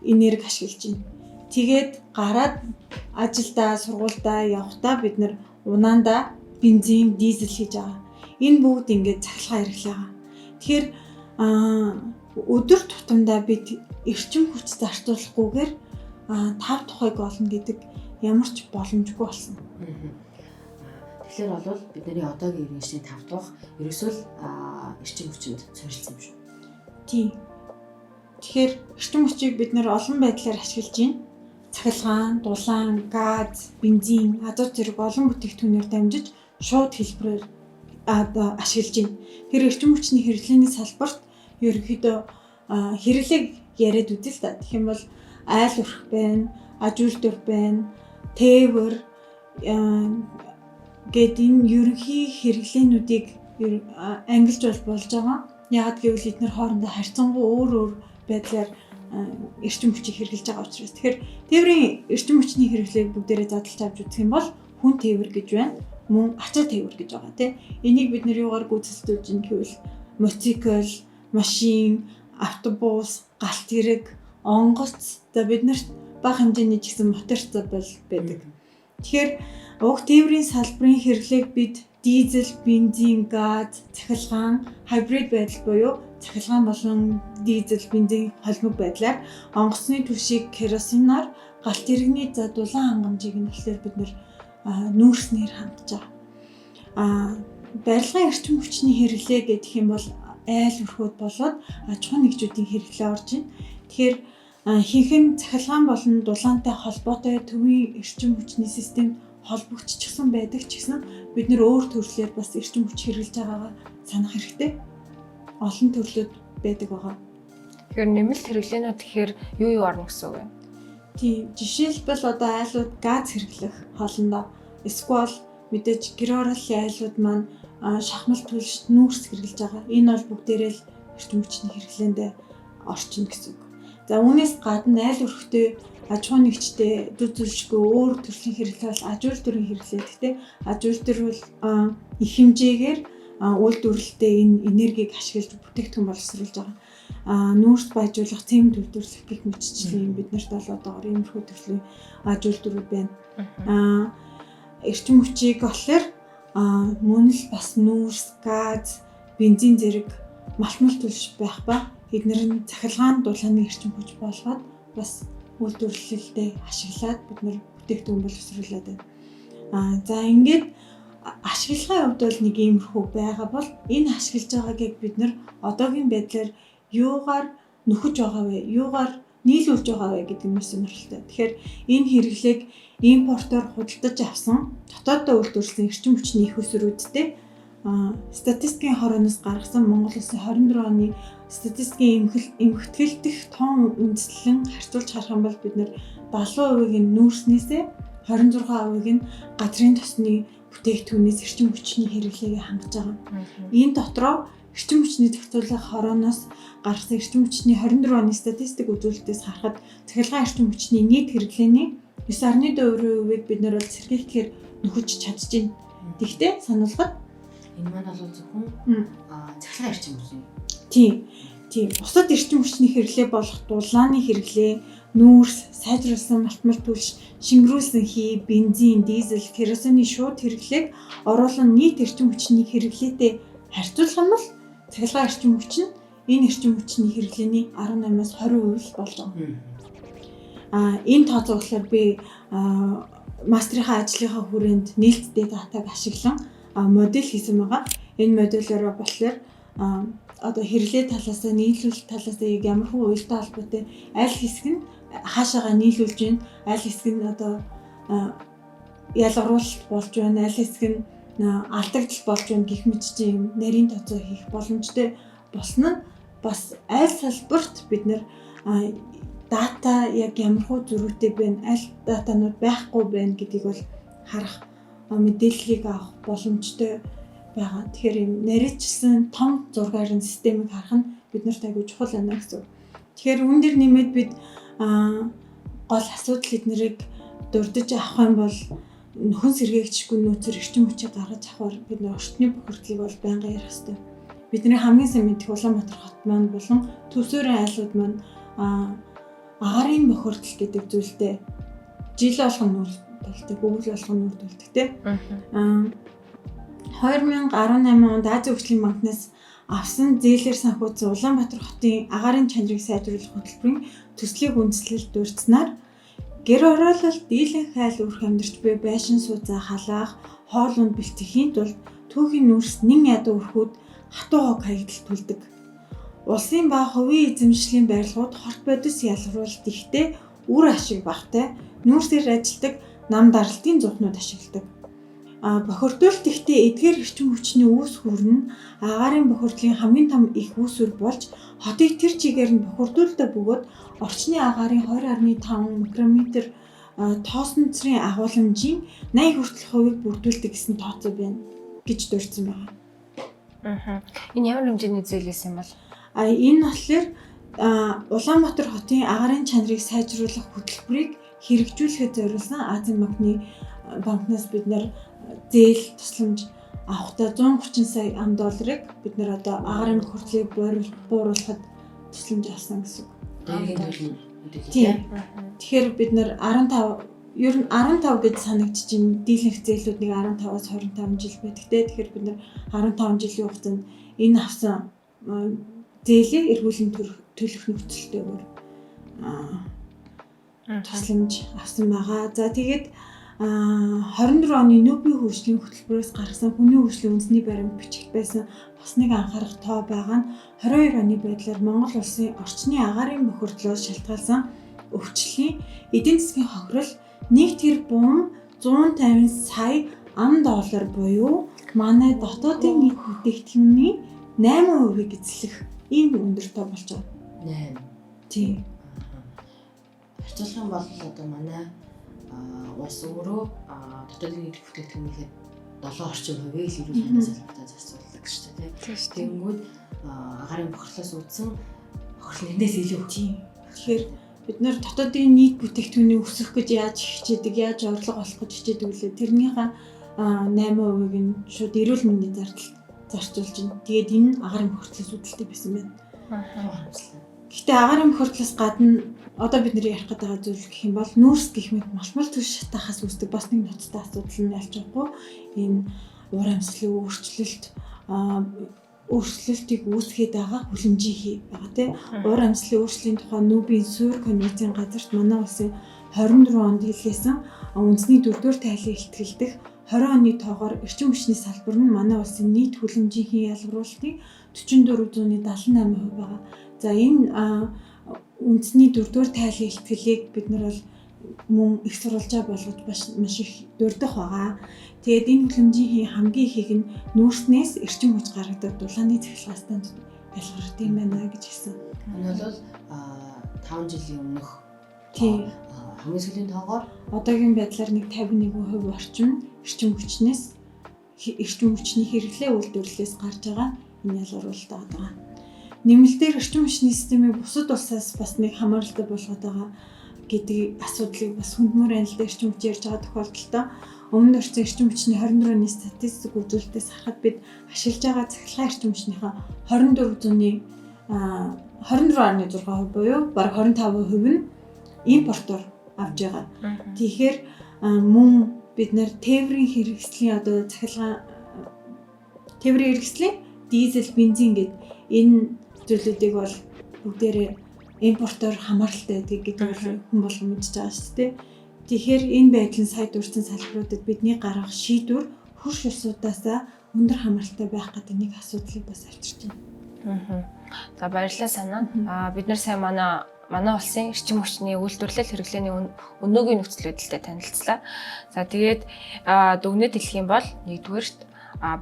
Speaker 4: энерги ашиглаж байна. Тэгээд гараад ажилдаа, сургуульдаа явахдаа бид нар унаандаа бензин, дизель хийж байгаа. Энэ бүгд ингээд цахилгаан хэрэглээ байгаа. Тэгэхээр өдөр тутамдаа бид эрчим хүч зарцуулахгүйгээр тав тухайг олно гэдэг ямар ч боломжгүй болсон.
Speaker 2: Тэгэхээр бол бидний одоогийн иргэншлийн тав дахь ерөөсөө эрчим хүчинд суурилсан юм шүү.
Speaker 4: Тийм. Тэгэхээр эрчим хүчийг бид нэр олон байдлаар ашиглаж байна. Цахилгаан, дулаан, газ, бензин, азот зэрэг олон бүтээгдэхүүнээр дамжиж шууд хэлбэрээр ашиглаж байна. Тэр эрчим хүчний хэрэглээний салбарт ерөнхийдөө хэрэглээг яриад үзэл та. Тэгэх юм бол айл өрх байна, аж үйлдвэр байна, тээвэр гэд энэ ерөнхий хэрэглээнүүдийг ангилж болж байгаа. Яг гэвэл эдгээр хоорондоо харьцангуй өөр байдлаар эрчим хүчийг хэрэглэж байгаа учраас. Тэгэхээр тээврийн эрчим хүчний хэрэглээг бүгдээрээ задлж авч үзэх юм бол хүн тээвэр гэж байна. Мөн ачаа тээвэр гэж байгаа тийм. Энийг бид нэр юугаар гүйцэлдүүлж ин гэвэл мотоцикл, машин, автобус, галт хэрэг, онгоц за биднэрт бага хэмжээний ч гэсэн моторц байдаг. Тэгэхээр уг тээврийн салбарын хэрэглээг бид дизель, бензин, газ, цахилгаан, хибрид байдал буюу цахилгаан болон дизель, бензин холимог байдлаар онгоцны түвшийг керосинаар, галт хэрэгний дулаан хангамжийг нь болохоор бид нүүрснээр хангаж байгаа. Барилгын эрчим хүчний хэрэглээ гэдэг юм бол айл өрхөд болоод аж ахуй нэгжүүдийн хэрэглээ орж ийн. Тэгэхээр хинхэн цахилгаан болон дулаантай холбоотой төвийн эрчим хүчний систем холбогдчихсан байдаг ч гэсэн бид нөр өөр төрлөөр бас эрчим хүч хэрэглэж байгаагаа санах хэрэгтэй. Олон төрлүүд байдаг байгаа.
Speaker 3: Тэгэхээр нэмэлт хэрэглээнүүд гэхээр юу орно гэсэн үг вэ?
Speaker 4: Тийм, жишээлбэл одоо айлууд газ хэрэглэх хоолндоо эсвэл мэдээж гэр орооллын айлууд маань шахмал түлшт нүүрс хэрэглэж байгаа. Энэ бол бүгдээрээ л эрчим хүчний хэрэглээнд орчин гэсэн үг. За үүнээс гадна айл өрхтөө аж ахуй нэгжтэй дүр зүйлшгүй өөр төрлийн хэрэглээ бол аж үйлдвэрийн хэрэглээ. Гэхдээ аж үйлдвэр бол их хэмжээгээр үйлдвэрлэлтэй энэ энергийг ашиглаж бүтээгдэхүүн боловсруулж байгаа. Нүүрс баяжуулах, цемент үйлдвэрлэх гэх мэтчлийн бид нарт бол одоогоор иймэрхүү төрлийн аж үйлдвэрүүд байна. Эрчим хүчийг болохоор мөн л бас нүүрс, газ, бензин зэрэг малтмал төлш байх ба эдгээр нь цахилгаан дулааны эрчим хүч болгоод бас үйлдвэрлэлдээ ашиглаад бид нар бүтээгдэхүүн боловсруулад байна. За ингээд ашиглагын хувьд бол нэг иймэрхүү байгаа бол энэ ашиглаж байгаагийг бид нар одоогийн байдлаар юугаар нөхөж байгаа вэ? Юугаар нийлүүлж байгаа вэ гэдэг нь сонирхолтой. Тэгэхээр энэ хэрэглээг импортоор худалдаж авсан дотооддоо үйлдвэрлэсэн эрчим хүчний их усруудтэй статистикийн хорооноос гаргасан Монгол Улсын 24 оны статистикийн эмхтгэл дэх тоон үндэслэн харьцуулж харах юм бол бид нар 70% нь нүүрснээсээ 26% нь газрын тосны бүтээгдэхүүнээс эрчим хүчний хэрэглээг хангаж байгаа. Энэ дотроо эрчим хүчний зохицуулах хорооноос гаргасан эрчим хүчний 24 оны статистик үзүүлэлтээс харахад цахилгаан эрчим хүчний нийт хэрэглээний 9.4%-ийг бид нар бол сэргийгээр нөхөж чадчихжээ. Тэгвэл сануулгад
Speaker 2: энэ маань бол зөвхөн цахилгаан эрчим хүчний.
Speaker 4: Тийм. Бусад эрчим хүчний хэрэглээ болох дулааны хэрэглээ, нүүрс, сайжруулсан малтмал түлш, шингэрүүлсэн хий, бензин, дизель, керосины шууд хэрэглээг оруулан нийт эрчим хүчний хэрэглээтэй харьцуулах юм бол цахилгаан эрчим хүч нь энэ эрчим хүчний хэрэглээний 18-аас 20% болж байгаа. Энэ тооцоо болохоор би мастрийнхаа ажлынхаа хүрээнд нээлттэй датаг ашиглан модель хийсэн байгаа. Энэ модельороо болохоор одоо хэрэглээ талаас нь нийлүүлэлт талаас нь ямар хөө уялдаа холбоотой аль хэсэг нь хаашаага нийлүүлж байна, аль хэсэг нь одоо ялгаруулалт болж байна, аль хэсэг нь алдагдал болж байна гэх мэтчийн нарийн тооцоо хийх боломжтой болсон нь бас аль салбарт бид нэр дата яг ямар хөө зөрүүтэй байна, аль датанууд байхгүй байна гэдгийг бол харах мэдээллийг авах боломжтой байгаа. Тэгэхээр юм нарийчсан том зургаарын системийг харах нь биднэрт аягүй чухал байна гэсэн. Тэгэхээр үүн дээр нэмээд бид гол асуудал эднэрийг дурдж авах юм бол нөхөн сэргээгчгүй нөөцөр эрчим хүчийг гаргаж авахар бид нэр орчны бохирдлыг бол байнга ярих хэрэгтэй. Бидний хамгийн сайн мэдих Улаанбаатар хот маань болон төвсөрийн айлууд маань агарын бохирдол гэдэг зүйлтэй жил болгон нүүрдэлтэй, бүгд болгон нүүрдэлтэй тийм. 2018 онд Азийн хөгжлийн банкнаас авсан зээлээр санхүүцсэн Улаанбаатар хотын агарын чанарыг сайжруулах хөтөлбөрийн төслийг үндэслэлд дурдсанаар гэр ороолол дийлэн хайл өрх амьдарч буй байшин сууцаа халаах, хоол унд бэлтгэхийн тулд түүхийн нүүрс нэн ядуу өрхүүд хатуу хог хаягдал түлдэг. Улсын ба хувийн эзэмшлийн барилгууд хорт бодис ялгаруулалт ихтэй үр ашиг багтай нүүрсээр ажилдаг нам даралтын зүрхнүүд ашигладаг. Бохирдуулалт ихтэй эдгээр эрчим хүчний үүс хөр нь агарын бохирдлын хамгийн том их үүсвэр болж хотыг тэр чигээр нь бохирдуулалтаа бөгөөд орчны агарын 2.5 микрометр тоосон цэрийн агуулмжийн 80 хүртэл хувийг бүрдүүлдэг гэсэн тооцоо байна гэж дурдсан байна.
Speaker 3: Энэ ямар хэмжээний зээл юм бол?
Speaker 4: Энэ болохоор Улаанбаатар хотын агарын чанарыг сайжруулах хөтөлбөрийг хэрэгжүүлэхэд зориулсан Азийн банкнаас бид нар зээл тусламж авахдаа 130 сая $1 бид нар одоо агарын бохирдлыг бууруулахад тусламж авсан гэсэн. Тэгэхээр бид нар 15 гэж санагдчих юм. Дийлэнх зээлүүд нэг 15-аас 25 жил байдаг те. Тэгэхээр бид нар 15 жилийн хугацаанд энэ авсан зээлийг эргүүлэн төлөх нөхцөлтэйгээр тусламж авсан байгаа. За тэгээд 24 оны нүүбийн хөгжлийн хөтөлбөрөөс гаргасан хүний хөгжлийн үндэсний баримт бичигт байсан бас нэг анхаарах тоо байгаа нь 22 оны байдлаар Монгол улсын орчны агарын бохирдлоос шалтгаалсан өвчлөлийн эдийн засгийн хохирол 1 тэрбум 150 сая $, буюу манай дотоодын нийт бүтээгдэхүүний 8%-ийг эзлэх ийм өндөр тоо болж байгаа. 8. Тийм.
Speaker 2: Харьцуулах юм бол одоо манай улс өөрөө дотоодын нийт бүтээгдэхүүнийхээ 7% л эрүүл мэндийн салбартаа зарцуулдаг шүү дээ. Тэгэнгүүт агарын бохирлоос үүдсэн хохирлын эндээс илүү.
Speaker 4: Тэгэхээр бид нэр дотоодын нийт бүтээгдэхүүний өсөх гэж яаж хичээдэг, яаж орлого олох гэж хичээдэг үлээ. Тэрнийхээ 8%-ийг нь шууд эрүүл мэндийн зарчуулж байна. Тэгээд энэ агаар амх хүртлээс үүдэлтэй байсан байна.
Speaker 2: Харамслаа.
Speaker 4: Гэхдээ агаар амх хүртлээс гадна одоо бид нэр ярих гэдэг зүйл гэх юм бол нүүрс гэх мэт малмал төс шатахаас үүсдэг бас нэг ноцтой асуудал нь ялж байгаагүй. Энэ уур амьсгалын өөрчлөлтийг үүсгээд байгаа хүлэмжийн хий байгаа тийм. Уур амьсгалын өөрчлөлийн тухай Нүүбийн Суур конвенцийн газарт манай улсын 24 онд хэлсэн үндэсний 4-р тайлан илтгэлдэх 20 оны тоогоор эрчим хүчний салбар нь манай улсын нийт хүлэмжийн хий ялгаруулалтын 44.78% байгаа. За энэ үндэсний 4-р тайлан илтгэлийг бид нар бол мөн их сурвалжаа болгож маш их дурдах байгаа. Тэгээд энэ хүлэмжийн хий хамгийн ихийг нь нүүрснээс эрчим хүч гаргадаг дулааны цахилгаан станд ялгардаг юм байна гэж хэлсэн.
Speaker 2: Энэ бол 5 жилийн өмнөх
Speaker 4: тийм
Speaker 2: хамгийн сүүлийн тоогоор
Speaker 4: одоогийн байдлаар нэг 51% орчим эрчим хүчний хэрэглээ үйлдвэрлэлээс гарч байгаа энэ ялгаруулалт байгаа. Нэмэлтээр эрчим хүчний системийг бусад улсаас бас нэг хамааралтай болгоод байгаа гэдэг асуудлыг бас хүндмөр анилд эрчим хүч ярьж байгаа тохиолдолд өмнө нь орчин эрчим хүчний 24 оны статистик үзүүлэлтээс харахад бид ашиглаж байгаа цахилгаан эрчим хүчнийхээ 24.6% буюу бараг 25% нь импортоор авж байгаа. Тэгэхээр мөн бид нар тээврийн хэрэгслийн одоо цахилгаан тээврийн хэрэгслийн дизель, бензин гэд энэ зүйлүүдийг бол бүгдээрээ импортоор хамааралтай байдаг гэдэг хүн болгон мэдж байгаа шүү дээ. Тэгэхээр энэ байдлын сая дурдсан салбаруудад бидний гаргах шийдвэр хөрш улсуудаас өндөр хамааралтай байх гэдэг нэг асуудлыг бас авчирч байна.
Speaker 3: За баярлалаа санаа. Бид нар сайн манай улсын эрчим хүчний үйлдвэрлэл хэрэглээний өнөөгийн нөхцөл байдалтай танилцлаа. За тэгээд дүгнэлт хэлэх юм бол нэгдүгээрт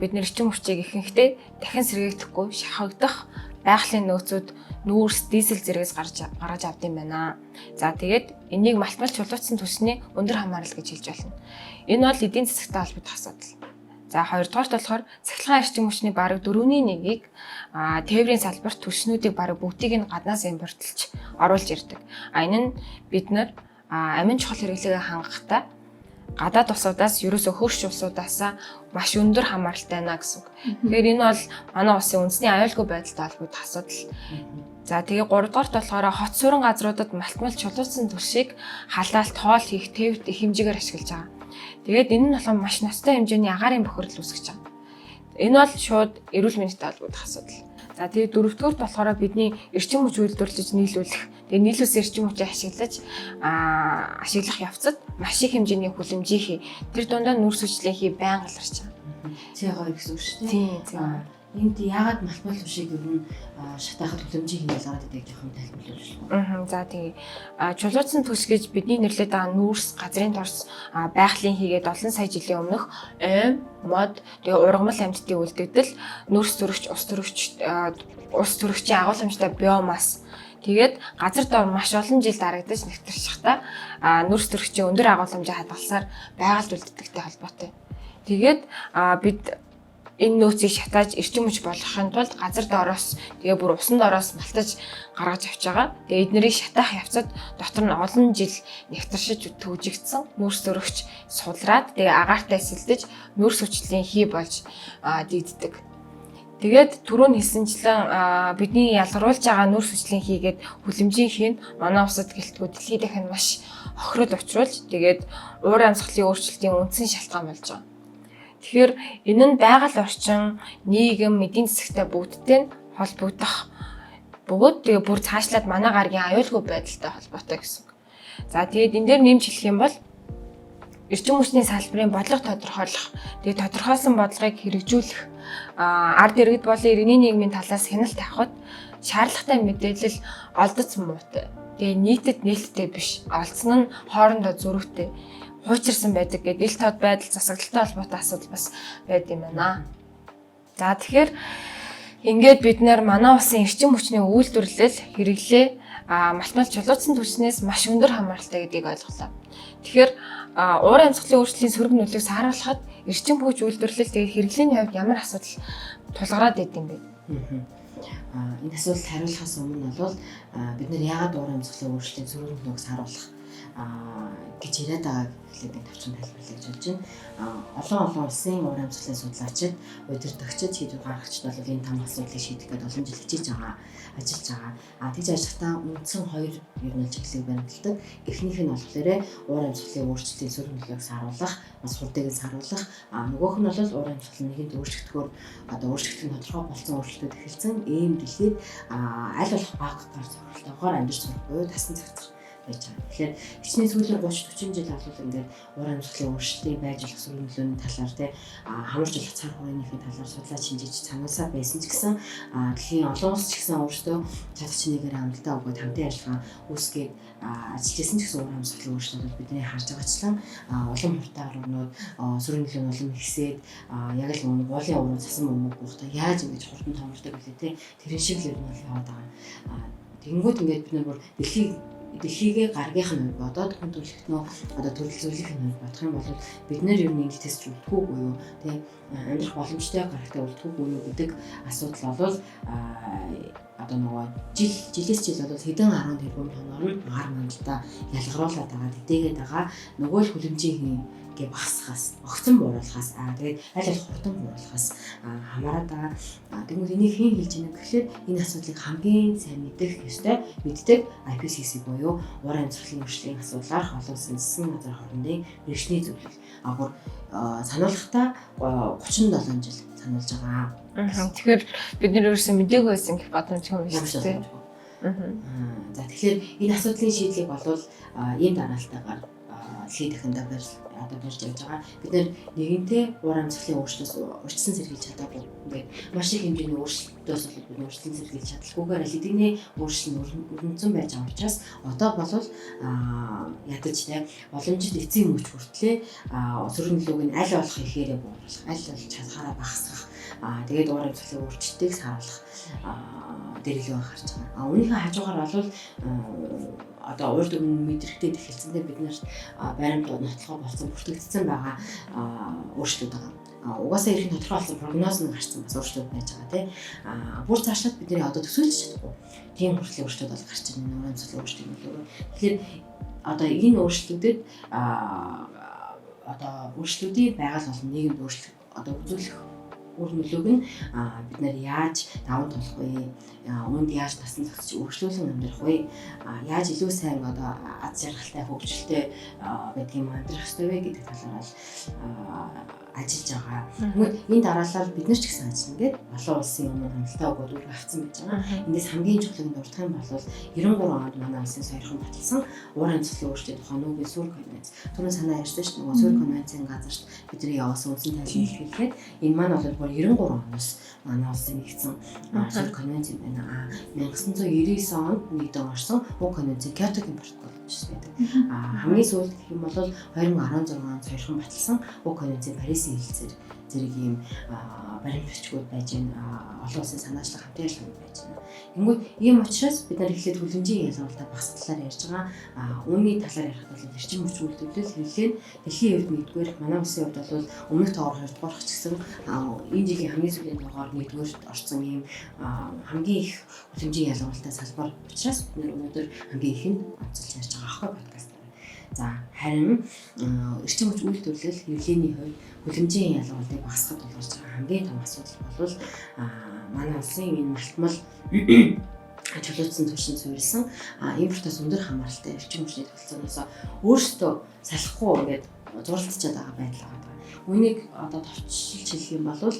Speaker 3: бид нэр эрчим хүчийг ихэнхдээ дахин сэргийгдэхгүй шахагдах байгалийн нөөцүүд нүүрс, дизель зэрэгс гаргаж авд юм байна. За тэгээд энийг малтмал чулуучсан түвшний өндөр хамаарал гэж хэлж байна. Энэ бол эдийн засагтай холбоотой асуудал. За хоёрдугаарт болохоор цахилгаан эрчим хүчний бараг 4/1-ийг тээврийн салбарт түвшнүүдийг бараг бүгдийг нь гаднаас импортлж оруулж ирдэг. Энэ нь бид нар амин чухал хэрэглээгээ хангахдаа гадаад улсуудаас ерөөсөө хөрш улсуудаас маш өндөр хамааралтай байна гэсэн үг. Тэгэхээр энэ бол манай улсын үндэсний аюулгүй байдалтай холбоотой асуудал. За тэгээ 3-дугаарт болохоор хот суурин газруудад малтмал чулуужсан түлшийг халаалт хоол хийх тээврт их хэмжээгээр ашиглаж байгаа. Тэгээд энэ нь болохоор маш ностой хэмжээний агаарын бохирдол үүсгэж байгаа. Энэ бол шууд эрүүл мэндтэй холбоотой асуудал. За тэгээд 4-р болохоор бидний эрчим хүч үйлдвэрлэж нийлүүлэх. Тэгээд нийлүүлсэн эрчим хүчийг ашиглах явцад маш их хэмжээний хүлэмжийн хий. Тэр дундаа нүүрс хүчлийн хий байнга алгарч байгаа.
Speaker 2: CO2 гэсэн үг шүү дээ.
Speaker 3: Тийм.
Speaker 2: Энд яагаад малтмал түвшийг ер нь шатаахад хүлэмжийн хий ялгараад байдаг жоохон тайлбарлаж байна.
Speaker 3: За тэгээ чулуужсан түвш гэж бидний нэрлэдэг байгаа нүүрс, газрын торс, байгалийн хийгээд олон сая жилийн өмнөх мод тэгээ ургамал амьтдын үлдэгдэл, нүүрс төрөгч, ус төрөгчийн агуулмжтай биомасс. Тэгээд газар дор маш олон жил дарагдаж нэвтэрчихтаа нүүрс төрөгчийн өндөр агуулмжийн хадгалсаар байгальд үлддэгтэй холбоотой. Тэгээд бид энэ нөөцийг шатааж эрчим хүч болгохын тулд газар доороос тэгээ бүр усан доороос малтаж гаргаж авч байгаа. Тэгээ эднэрийг шатаах явцад дотор нь олон жил нэгтэршиж төвжигдсэн нүүрс төрөгч судраад тэгээ агаартай эсэлдэж нүүрс хүчлийн хий болж дийддэг. Тэгээд түрүүн хэлсэнчлэн бидний ялгаруулж байгаа нүүрс хүчлийн хийгээд хүлэмжийн хий нь манай улсад гэлтгүү дэлхийд дахин маш хохирол учруулж тэгээд уур амьсгалын өөрчлөлтийн үндсэн шалтгаан болж байгаа. Тэгэхээр энэ нь байгаль орчин, нийгэм, эдийн засагтай бүгдтэй холбогдох бөгөөд тэгээ бүр цаашлаад манай гарагийн аюулгүй байдалтай холбоотой гэсэн үг. За тэгээд энэ дээр нэмж хэлэх юм бол эрчим хүчний салбарын бодлого тодорхойлох, тэгээд тодорхойлсон бодлогыг хэрэгжүүлэх, ард иргэд болон иргэний нийгмийн талаас хяналт авахд шаардлагатай мэдээлэл олдоц муутай. Тэгээ нийтэд нээлттэй биш, олдсон нь хоорондоо зөрүүтэй хуучирсан байдаг гэдэг ил тод байдал засаглалтай холбоотой асуудал бас байд юм байна. За тэгэхээр ингээд бид нэр манай улсын эрчим хүчний үйлдвэрлэл хэрэглээ малтмал чулуужсан түвшнээс маш өндөр хамааралтай гэдгийг ойлголоо. Тэгэхээр уур амьсгалын өөрчлөлийн сөрөг нөлөөс харуулхад эрчим хүч үйлдвэрлэл тэгээд хэрэглээний хувьд ямар асуудал тулгараад идэв юм бэ?
Speaker 2: Энэ асуулт хариулахаас өмнө бол бид нэр яагаад уур амьсгалын өөрчлөлийн сөрөг нөлөөс харуулах гэж яриад байгааг эхлээд нэг товчхон тайлбарлая гэж бодож байна. Олон улсын уур амьсгалын судлаачид, удирдагчид, шийдвэр гаргагчид бол энэ том асуудлыг шийдэх гээд олон жил хичээж байгаа, ажиллаж байгаа. Тэгж ажиллахдаа үндсэн хоёр ер нь чиглэлийг баримталдаг. Эхнийх нь болохоор уур амьсгалын өөрчлөлтийн сөрөг нөлөөг саруулах, бас хурдыг саруулах. Нөгөөх нь бол уур амьсгалын нэгэнт өөрчлөгдөхөөр өөрчлөгдөх нь тодорхой болсон өөрчлөлтүүд эхэлсэн. Ийм дэлхийд аль болох бага гар зорилготойгоор амьдарч сурах буюу тасн цагцах байж байгаа. Тэгэхээр хичнээн сүүлийн 30-40 жил болов ингээд уур амьсгалын өөрчлөлтийн байж болох сөрөг нөлөөний талаар хамарч болох цар хүрээний талаар судлаач шинжиж санаасаа байсан ч гэсэн дэлхийн олон улс ч гэсэн өөрсдөө чадах чинээгээр хангалттай өгөөд хамтын ажиллагаа үүсгээд ажиллажсэн ч гэсэн уур амьсгалын өөрчлөлтүүд бидний харж байгаачлан улам хурдан орнууд сөрөг нөлөө нь улам ихсээд яг л уулын уруу цасан бөмбөг буухтаа яаж ингэж хурдан томордог вэ те тэрэн шиг л юм бол яваад байгаа. Тэнгүүд ингээд бид нар дэлхийгээ гаргийнх нь бодоод хүн төрөлхтнөө төрөл зүйлийнх нь бодох юм бол бид нар ер нь инглитэс ч үлдэхгүй буюу тийм амьдрах боломжтой гарагтай үлдэхгүй буюу гэдэг асуудал бол нөгөө жилээс жил бол хэдэн 10 тэрбум тонноор гар мандалтаа ялгаруулад байгаа тэтэйгээд байгаа нөгөө л хүлэмжийн гээ багасгахаас огцон бууруулахаас тэгээд аль болох хурдан бууруулахаас хамаарат байгаа. Тэгвэл энийг хэн хэлж ийнэ гэхээр энэ асуудлыг хамгийн сайн мэддэг IPCC буюу уур амьсгалын өөрчлөлийн асуудлаар олон улсын засгийн газрын хоорондын мэргэжлийн зөвлөл агуур сануулгахдаа 37 жил сануулж байгаа.
Speaker 3: Тэгэхээр бид нэр өөрсдөө мдэггүй байсан гэх бодомжгүй юм шүү дээ.
Speaker 2: За тэгэхээр энэ асуудлын шийдлийг болвол ийм дараалтайгаар шийдэхэндээ барьж явж байгаа. Бид нэгэнтээ уур амьсгалын урьдчилан сэргийлж чадаагүй. Ингээд маш их хэмжээний өөрчлөлтөөс бол бид урьдчилан сэргийлж чадлаггүйгээр эдгээр өөрчлөлт өрнөцөн байж байгаа учраас одоо болвол ядаж боломжит эцсийн мөч хүртлээ сөрөг нөлөөг нь аль болох ихээрээ бууруулах, аль болох чадхаараа багасгах, тэгээд уур амьсгалын өөрчлөлтийг саруулах дэрэлгүй анхаарч байгаа. Үүнийхээ хажуугаар бол урд өмнө мэдрэгдээд эхэлсэндээ бид нарт баримтууд нотлохоо болсон бүртгэгдсэн байгаа өөрчлөлт байгаа. Угаасаа ирэх тодорхой болсон прогноз нь гарсан бас өөрчлөлт байж байгаа тийм. Бүр цаашаад бидний одоо төсөөлж чадахгүй. Тийм хүртэл өөрчлөлт бол гарч ирнэ уур амьсгалын өөрчлөлт нөлөөгөөр. Тэгэхээр энэ өөрчлөлтүүдэд өөрчлөлтүүдийн байгаль болон нийгэмд өөрчлөлт үзүүлэх үр нөлөөг нь бид нар яаж даван тулах вэ? Үүнд яаж насан зохицож өөрчлөлөн амьдрах вэ? Яаж илүү сайн аз жаргалтай хөгжилтэй байдгийг амьдрах ёстой вэ гэдэг талаар ажиллаж байгаа. Тэгмээд энэ дараалал бид нар ч гэсэн ажиллана гэдэг олон улсын өмнө хангалттай өгөөд үр авцсан байж байгаа. Эндээс хамгийн чухлыг дурдах юм бол 93 онд манай улсын сойрхон баталсан уур амьсгалын өөрчлөлтийн тухай нүүбийн суурь конвенц. Түрүүн санаа ярьсан шүү дээ. Суурь конвенцийн газарт бидний явуулсан үндсэн тайлбарлалыг хэлэхэд энэ маань бол 93 оноос манай улсын нэгдсэн суурь конвенц юм байна. 1999 онд нэгдэн орсон уг конвенцийн Кёотогийн протокол байдаг. Хамгийн сүүлд гэх юм бол 2016 онд сойрхон баталсан уг конвенцийн Парисын хэлэлцээр зэрэг ийм баримт бичгүүд байж байна. Олон улсын санаачлах хамтын ажиллагаа байж байна. Тэнгүүд ийм учраас бид нар эхлээд хүлэмжийн ялгарлаа багс талаар ярьж байгаа. Үүний талаар ярихад бол эрчим хүч үйлдвэрлэл хэрэглээ дэлхийн хувьд нэгдүгээр, манай улсын хувьд бол өмнөх тоогоор хоёрдугаар ч гэсэн энэ жилийн хамгийн сүүлийн тоогоор нэгдүгээрт орсон ийм хамгийн их хүлэмжийн ялгарлалтай салбар учраас бид нар өнөөдөр хамгийн ихэнд онцолж ярьж байгаа аахгүй подкаст. За харин эрчим хүч үйлдвэрлэл хэрэглээний хувьд хүлэмжийн ялгарлыг багасгахад тулгарч байгаа хамгийн том асуудал бол манай улсын энэ малтмал чөлөөтсөн түвшин суурилсан импортоос өндөр хамааралтай эрчим хүчний төлөвлөгөөсөө өөрсдөө салахгүй ингээд зуралдчихад байгаа байдал байгаа. Үүнийг товчилж хэлэх юм бол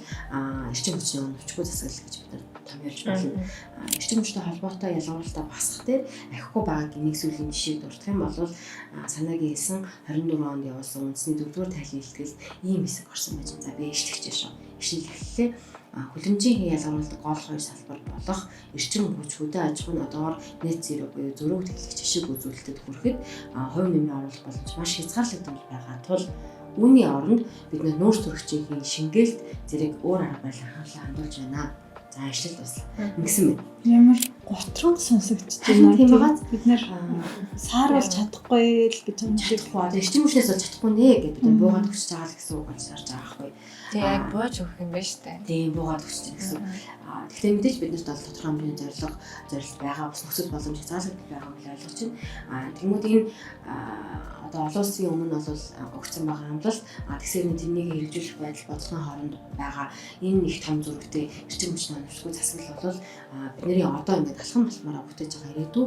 Speaker 2: эрчим хүчний өвчгүй засаглал гэж бид том ярьж байна. Эрчим хүчтэй холбоотой ялгарлалтаа багасгах дээр ахихгүй байгаа гинэг зүйлийн жишээг дурдах юм бол санаагийн хэлсэн 24 онд явуулсан үндэсний 4-р тайлбарын хэлтгэл ийм хэсэг орсон байж байгаа. За би ишлэгч шүү. Ишлэлээ хүлэмжийн ялгарлалт гол хоёр салбар болох эрчим хүч хөдөө аж ахуйн одоогоор net zero буюу зөрүү хөдөлгөх жишг үзүүлэлтэд хүрэхэд хувь нэмийн оруулалт боломж маш хязгаарлагдсан байгаа тул үүний оронд бид нөөц төрөгчийн шингээлт зэрэг өөр арга барил анхаарлаа хандуулж байна. За ишлэл дуслаа. Ингэсэн мэт.
Speaker 4: Ямар гутран сонсогдож байна.
Speaker 2: Тийм байгаа.
Speaker 4: Бид нэр сааруулж чадахгүй л гэж юм шиг.
Speaker 2: Чадахгүй. Одоо эрчим хүчнээс бол чадахгүй нэ гэдэг бид буугаад өгч байгаа л гэсэн үг болж харж байгаа байхгүй.
Speaker 3: Тэг яг бууж өгөх юм байна шүү дээ.
Speaker 2: Тийм буугаад өгч байгаа гэсэн. Тэгэхээр мэдээж биднэрт бол тодорхой хэмжээний зорилго байгаа бас нөхцөл боломж хязгаарлагддаг байгааг л ойлгож байна. Тэгмүүд энэ одоо олон улсын өмнө бол өгсөн байгаа хамлал тэгсээр нь тэрнийг хэрэгжүүлэх байдал бодлогын хооронд байгаа энэ их том зөрүүтэй эрчим хүчний оновчгүй засаглал бол бидний одоо ингээд алхам алхмаараа бүтээж байгаа ирээдүй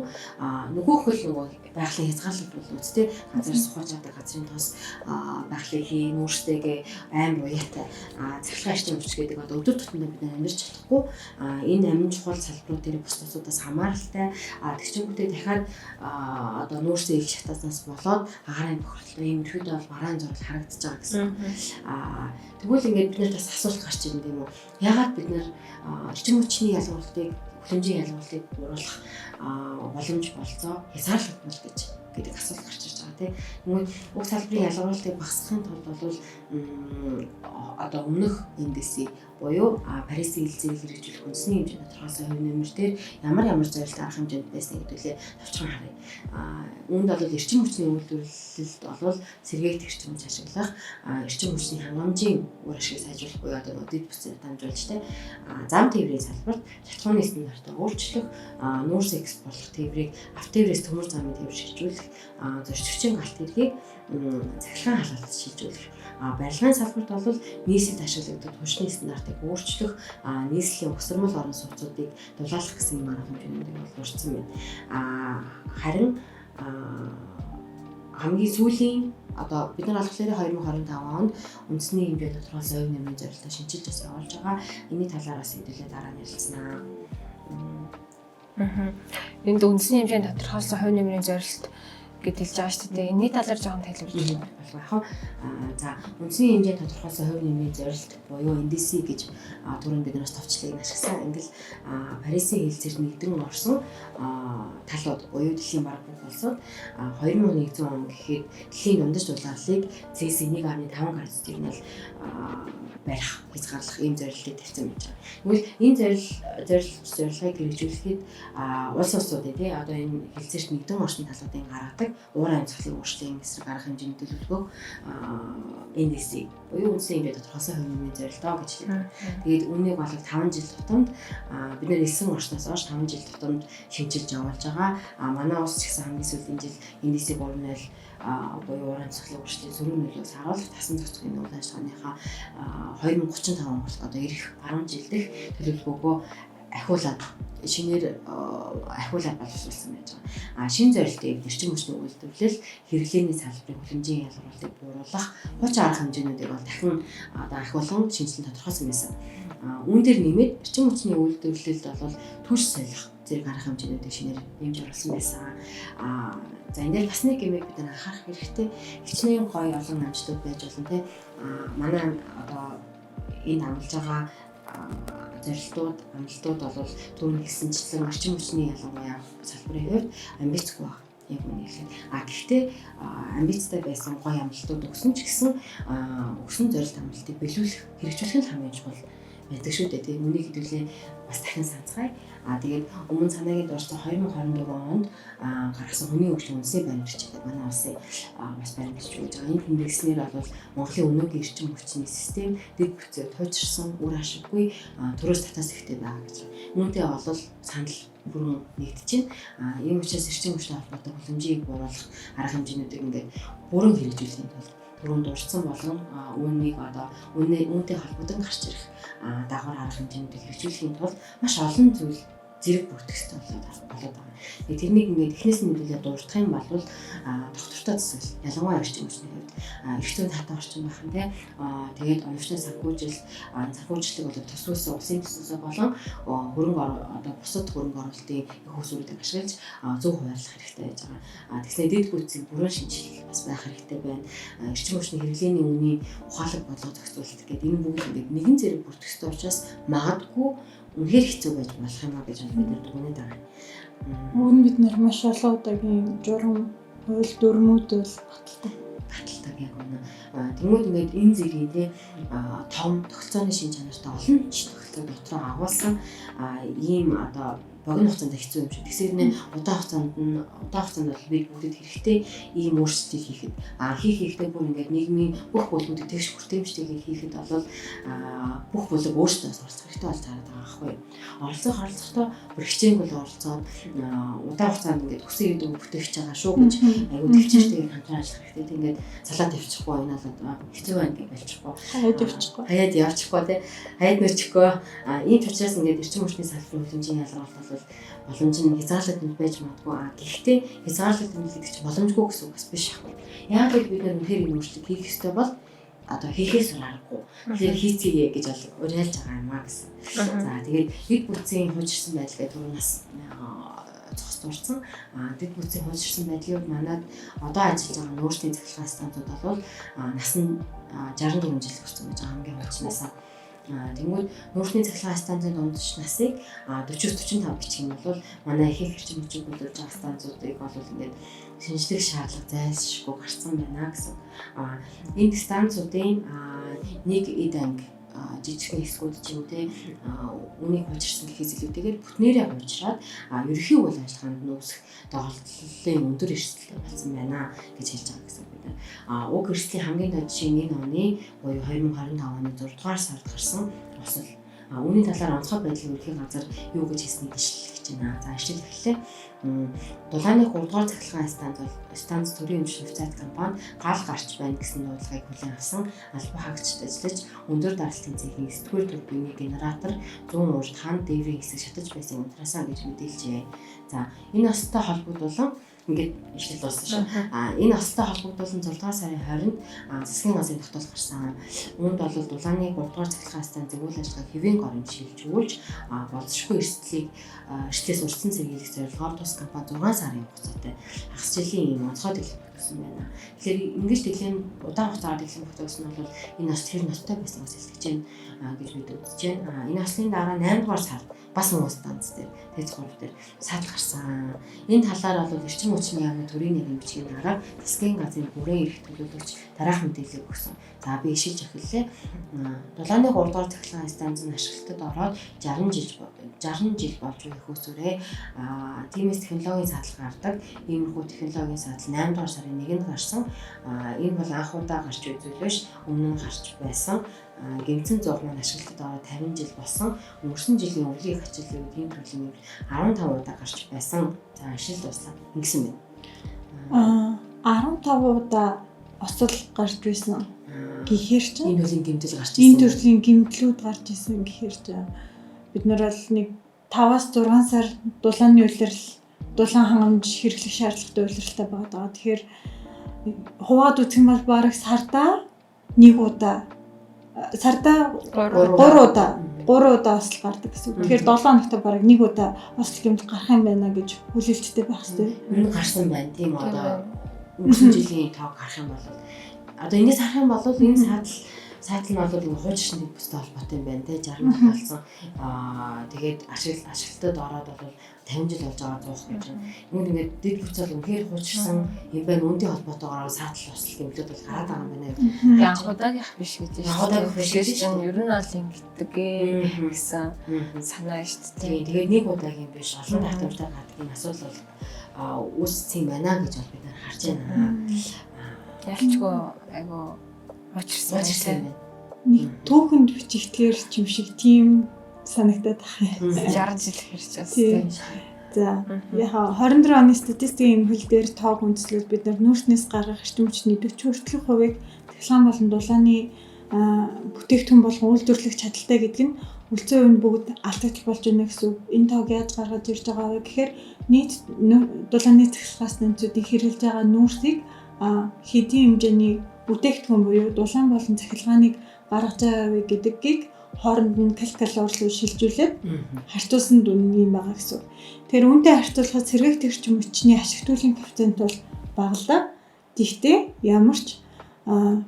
Speaker 2: нөгөө хөл нөгөө байгалийн хязгаарлалт бол үстэй газар сухаж байгаа газрын тос байгалийн хий нүүрстэйгээ айн буяатай цахилгаан эрчим хүч гэдэг одоо өдөр тутмын бид амьдарч чадахгүй энэ амин чухал салбарууд дээр бус тусуудаас хамааралтай тэгчэнгүүтээ дахиад одоо нүүрсээ их шатаснаас болоод агарын бохирдол ийм ихэдээ бол бараан зураг харагдаж байгаа гэсэн. Тэгвэл ингээд бид нар бас асуулт гарч ирнэ тийм үү? Яагаад бид нар эрчим хүчний ялгуултыг хүлэмжийн ялгуултыг бууруулах боломж болцоо хязгаарлагдмал гэдэг асуулт гарч ирж байгаа тийм. Тэгвэл уг салбарын ялгуултыг багасгахын тулд бол одоо өмнөх индекс буюу Парисын хилцээгийг хэрэгжүүлэх үндэсний хэмжээний тодорхойлсон хувь нэмэр дээр ямар зорилт арга хэмжээнд байсан гэдгийг товчхон харъя. Үүнд бол эрчим хүчний үйлдвэрлэлд бол сэргээгт эрчим хүч ашиглах, эрчим хүчний хангамжийн үр ашгийг сайжруулах буюу одоо дэд бүтцээр дамжуулж зам тээврийн салбарт шатхууны стандартыг өөрчлөх, нүүрс экспортлох тээврийг автотээврээс төмөр замын тээвэр шилжүүлэх, зорчигчийн галт хэргийг цахилгаан халаалтад шилжүүлэх. Барилгын салбарт бол нийслэлд ашиглагддаг хүчний стандартыг өөрчлөх, нийслэлийн угсармал орон сууцуудыг дулаалгах гэсэн юм арга хэмжээнийг бол урьдсан байна. Харин хамгийн сүүлийн одоо бид нар болохоор 2025 онд үндэсний хэмжээнд тодорхойлсон хувь нэмрийн зорилтыг шинжилж бас явуулж байгаа. Энэний талаар бас хэдүүлээ дараа нь ярилцсанаа.
Speaker 3: Энд үндэсний хэмжээнд тодорхойлсон хувь нэмрийн зорилт гэж хэлж байгаа шүү дээ. Энэний талаар жоохон тайлбарлаж байна.
Speaker 2: Яг за үндэсний хэмжээнд тодорхойлсон хувь нэмрийн зорилт буюу NDC гэж түрүүн бид нараас товчлыг ашигласан. Ингээл Парисын хилцээнд нэгдэн орсон талууд буюу дэлхийн баг бүх улсууд 2100 он гэхэд дэлхийн дундаж дулааллыг Цельсийн 1.5 градусыг нь барих хязгаарлах ийм зорилтыг тавьсан байж байгаа. Тэгвэл энэ зорилгыг хэрэгжүүлэхэд улс улсуудын тий одоо энэ хилцээрт нэгдэн орсон талуудын гаргадаг уур амьсгалын өөрчлөлтийн эсрэг арга хэмжээний төлөвлөгөө NDC буюу үндэсний хэмжээнд тодорхойлсон хувь нэмрийн зорилтоо гэж хэлдэг. Тэгээд үүнийг бол 5 жил тутамд бид нэр 9 орсноос хойш 5 жил тутамд шинжилж явуулж байгаа. Манай улс ч гэсэн хамгийн сүүлийн жил NDC 3.0 буюу уур амьсгалын өөрчлөлтийн сөрөг нөлөөс харуулах тасан зохицохын үйл ажиллагааныхаа 2035 он болох одоо ирэх 10 жил дэх төлөвлөгөөгөө ахиулаад шинээр ахиулаад боловсруулсан байж байгаа. Шинэ зорилтыг эрчим хүчний үйлдвэрлэл, хэрэглээний салбарын хүлэмжийн ялгуултыг бууруулах, хуч арга хэмжээнүүдийг бол дахин одоо ахиулан шинжилэн тодорхойлсон байсан. Үүн дээр нэмээд эрчим хүчний үйлдвэрлэлд бол түлш солих зэрэг арга хэмжээнүүдийг шинээр нэмж оруулсан байсан. За энэ дээр бас нэг юмыг бид анхаарах хэрэгтэй. Хичнээн гоё олон амжилтууд байж болно те. Манай одоо энэ амлаж байгаа зорилтууд, амлалтууд бол түрүүн хэлсэнчлэн орчин хүчний ялангуяа салбарын хувьд амбицгүй байна. Яг үнэ хэлээд. Гэхдээ амбицтай байсан гоё амлалтууд өгсөн ч гэсэн өгсөн зорилт амлалтыг биелүүлэх, хэрэгжүүлэх нь хамгийн чухал байдаг шүү дээ. Тэгээ үнийг хэдүүлээ бас дахин санацгаая. Тэгээд өмнө санаагийн дурсан 2024 онд гаргасан хүний хөгжлийн үндэсний баримтч гэдэг манай улсын бас баримтч байж байгаа. Энэ индекснэр бол Монголын өнөөгийн эрчим хүчний систем дэд бүтцээр тойжирсан, үр ашиггүй төрөөс татаас ихтэй байгаа гэж. Үүнтэй бол санал бүрэн нэгдэж байна. Ийм учраас эрчим хүчтэй холбоотой хүлэмжийг бууруулах арга хэмжээнүүдийг ингээд бүрэн хэрэгжүүлэхийн тулд түрүүнд дурдсан болон үүнийг одоо үүнтэй холбоотой гарч ирэх дагавар арга хэмжээнүүдийг хэрэгжүүлэхийн тулд маш олон зүйл зэрэг бүртгэх ёстой болоод байгаа. Тэгээд тэрнийг ингээд эхнээс нь мэдүүлээ дурдах юм бол доктортой засал ялангуяа эрчим хүчний хувьд эрх зүйн хатан орчин байх нь тэгээд оновчны санхүүжилтийг бол төсвөөсөө улсын төсвөөсөө болон хөрөнгө одоо бусад хөрөнгө оруулалтын их усуудыг ашиглаж зөв хуваарлах хэрэгтэй байж байгаа. Тэгснээр дэд бүтцийг бүрэн шинжилэх бас байх хэрэгтэй байна. Эрчим хүчний хэрэглээний үнийн ухаалаг бодлого зохицуулалт гэдэг энэ бүгд ингээд нэгэн зэрэг бүртгэх ёстой учраас магадгүй үнэхээр хэцүү байж болох юм а гэж бид нар дүгнээд байгаа.
Speaker 4: Мөн бид нар маш олон удаагийн журам, хууль дүрмүүд бол
Speaker 2: баталдаг яг үнэ. Тэгмээд ингээд энэ зэргийн том тогтолцооны шин чанартай олон ч тогтолцоо дотроо агуулсан ийм одоо богино хугацаанд хэцүү юм шиг. Тэгсээр нэ удаан хугацаанд бол бид бүгдэд хэрэгтэй ийм өөрчлөлтийг хийхэд хийхдээ бүр ингээд нийгмийн бүх бүлгүүдэд тэгш хүртээмжтэйгээр хийхэд бол бүх бүлэг өөрсдөө оролцох хэрэгтэй болж таараад байгаа байхгүй. Оролцохдоо бүр хичээнгүй оролцоод удаан хугацаанд ингээд хүсээ идэв бүтээгч байгаа шүү гэж аюу төвчтэй хамтран ажиллах хэрэгтэй. Тэг ингээд салаад явчихгүй энэ бол хэцүү байна гэж болчихгүй. Хаяад явчихгүй тий. Хаяад нэрчихгүй. Ийм учраас ингээд эрчим хүчний салбарын хэмжээний ялгарлалт бол боломж нь хязгаарлалт байж магадгүй. Гэхдээ хязгаарлалт гэдэг чинь боломжгүй гэсэн үг бас биш аахгүй. Яг л бид нэр үнэхээр юм өөрчлөлт хийх ёстой бол одоо хийхээс аргагүй. Тэгэхээр хийцгээе гэж бол уриалж байгаа юм аа гэсэн. За тэгээд дэд бүтцийн хуучирсан байдал гэдэг түрүүнээс зогсдурсан. Дэд бүтцийн хуучирсан байдлыг манад одоо ажиллаж байгаа нөөцийн цахилгаан станцууд бол нас нь 64 жил хүрсэн гэж хамгийн хуучнаасаа. Тэгмээд нөөцийн цахилгаан станцын дундч насыг 40-45 бичих юм бол манай ихэнх эрчим хүчийг төлөвлөж байгаа станцуудыг бол ингээд шинжлэх шаардлага зайлшгүй гарсан байна гэсэн. Энэ станцуудын нэг эд анги жижигхэн хэсгүүд ч юм те үнийг хуучирсан гэхээс илүүтэйгээр бүтнээрээ хуучраад ерөнхий үйл ажиллагаанд нөөцөх доголдолын өндөр эрсдэл болсон байна гэж хэлж байгаа гэсэн үг байна. Уг эрсдлийн хамгийн тод жишээ энэ оны буюу 2025 оны 6 дугаар сард гарсан осол. Үүний талаар онцгой байдлын ерөнхий газар юу гэж хэлснийг ишлэлж байна. За ишлэл эхлэв. Дулааны 3 дугаар цахилгаан станц төрийн өмчлөх цайт компани гал гарч байна гэсэн дуудлагыг хүлээн авсан албан хаагчид ажиллаж өндөр даралтын цэхийн 9-р турбины генератор 100 уурт хан дээврийн хэсэг шатаж байсан унтраасаа гэж мэдээлжээ. За энэ остой холбогдуулан ингээд ишлэл болсон шүү. Энэ остой холбогдуулан 6 дугаар сарын 20-нд засгийн газрын тогтоол гарсан. Үүнд бол дулааны 3 дугаар цахилгаан станцын үйл ажиллагааг хэвийн горын шилжүүлж болзошгүй эрсдлээс урьдчилан сэргийлэх зорилгоор тус компани 6 сарын хугацаатай хагас жилийн ийм онцгой дэлгүүр гэсэн байна. Тэгэхээр ингэж дэлгэн удаан хугацаар дэлгэн тогтоосон нь бол энэ нас тэр ностой байсан гэж хэлж байна гэж бид үзэж байна. Энэ насны дараа 8 дугаар сард бас нэг станц дээр тэц гурав дээр саад гарсан. Энэ талаар бол эрчим хүчний яамны төрийн нэгэн бичгийн дараа засгийн газрын бүрэн эрх төлөөлөгч дараах мэдээлэл өгсөн. За би ишиж эхэллээ. Дулааны 3 дугаар цахилгаан станцын ашиглалтад ороод 60 жил болж байгаа хөөсөрөө тиймээс технологийн саатал гардаг. Иймэрхүү технологийн саатал 8 дугаар сарын 1-нд гарсан. Энэ бол анх удаа гарч үзүүлж өмнө нь гарч байсан. Гэмцэн зураг маань ашиглалтад ороод 50 жил болсон. Өнгөрсөн жилийн өвлийн хачилын үед ийм төрлийн 15 удаа гарч байсан. За ашил дуслаа. Ингэсэн байна.
Speaker 4: 15 удаа осол гарч байсан. Гэхээр ч
Speaker 2: энэ төрлийн гэмтэл гарч ирсэн.
Speaker 4: Энэ төрлийн гэмтлүүд гарч ирсэн гэхээр ч бид нар бол нэг 5-аас 6 сар дулааны улирал, дулаан хангамж хэрэглэх шаардлагатай улиралтай байгаа. Тэгэхээр хуваад үзэх юм бол бараг сардаа 1 удаа, сардаа 3 удаа осол гардаг гэсэн. Тэгэхээр 7 хоногт бараг 1 удаа осол гэмтэл гарах юм байна гэж хүлээлттэй байх хэрэгтэй.
Speaker 2: Энэ гарсан байна. Тийм одоо өнгөрсөн жилийн тоо гарах юм бол одоо энэс харах юм бол энэ саатал нь бол энэ хуучирсан дэвстэй холбоотой юм байна те 60 жил болсон. Тэгээд ашиглалтад ороод бол 50 жил болж байгаа зуух гэж байна. Үүнд ингээд дэд бүтцэл үнэхээр хуучирсан юм байна. Үүнтэй холбоотойгоор саатал ослол гэмлүүд бол гараад байгаа юм байна.
Speaker 3: Янх удаагийнх биш гэж байна.
Speaker 2: Янх удаагийнх биш гэж
Speaker 3: байна. Ер нь бол ингэдэг гэсэн санаа шүү дээ.
Speaker 2: Тэгээд нэг удаагийн биш олон давтамжтай гадаг энэ асуудал бол үүссэн юм байна гэж бол бид нар харж байна.
Speaker 3: Ялчгүй айгу очирсан
Speaker 2: байна.
Speaker 4: Нэг түүхэнд бичигдгээр юм шиг тийм санагдаад байна.
Speaker 3: 60 жил хэрч байна.
Speaker 4: За яха 24 оны статистикийн хөл дээр тоог үндэслэл бид нар нүүрснээс гаргах эрчим хүчний 40 хүртэлх хувийг технологи болон дулааны бүтээгдэхүүн болгон үйлдвэрлэх чадaltaй гэдэг нь үлцэн үн бүгд алдагдал болж байна гэсэн үг. Энэ тоог яаж гаргаж ирж байгаа вэ гэхээр нийт дулааны цахилгаан станцуудыг хэрэглэж байгаа нүүрсийг хэдийн хэмжээний бүтээгдэхүүн буюу дулаан болон цахилгааныг гаргаж байгаа вэ гэдгийг хооронд нь калорлуу шилжүүлээд харьцуулсан дүн юм байгаа гэсэн. Тэгэхээр үүнтэй харьцуулахад сэргээгт эрчим хүчний ашиглалтын коэффициент бол бага л да. Гэхдээ ямар ч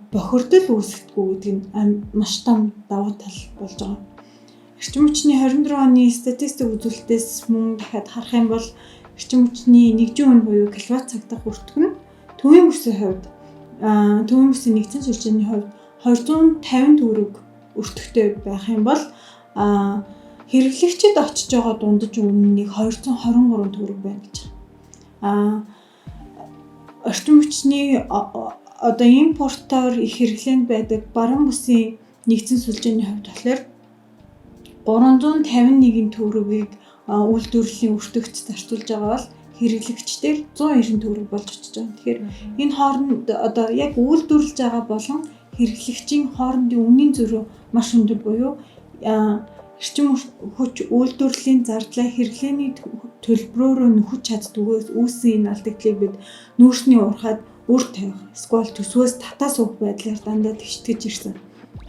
Speaker 4: бохирдол үүсэхгүй гэдэг нь маш том давуу тал болж байгаа. Эрчим хүчний 24 оны статистик үзүүлэлтээс мөн дахиад харах юм бол эрчим хүчний нэгжийн үн буюу киловатт цагтаа хүртэх нь төвийн бүсийн хувьд төвийн бүсийн нэгдсэн сүлжээний хувьд 250 төгрөг өртөгтэй байх юм бол хэрэглэгчид очиж байгаа дундаж үнэнийг 223 төгрөг байна гэж. Орчин хүчний одоо импортоор их хэрэглээнд байдаг баруун бүсийн нэгдсэн сүлжээний хувьд болохоор 351 төгрөгийг үйлдвэрлэлийн өртөгт зарцуулж байгаа бол хэрэглэгчдэр 190 төгрөг болж очиж байгаа. Тэгэхээр энэ хооронд одоо яг үйлдвэрлэж байгаа болон хэрэглэгчийн хоорондын үнийн зөрүү маш өндөр буюу эрчим хүч үйлдвэрлэлийн зардлаа хэрэглээний төлбөрөөр нөхөж чаддгүйгээс үүссэн энэ алдагдлыг бид нүүрсний урахад үр тавих, эсвэл төсвөөс татаа суух байдлаар дандаа тэгштгэж ирсэн.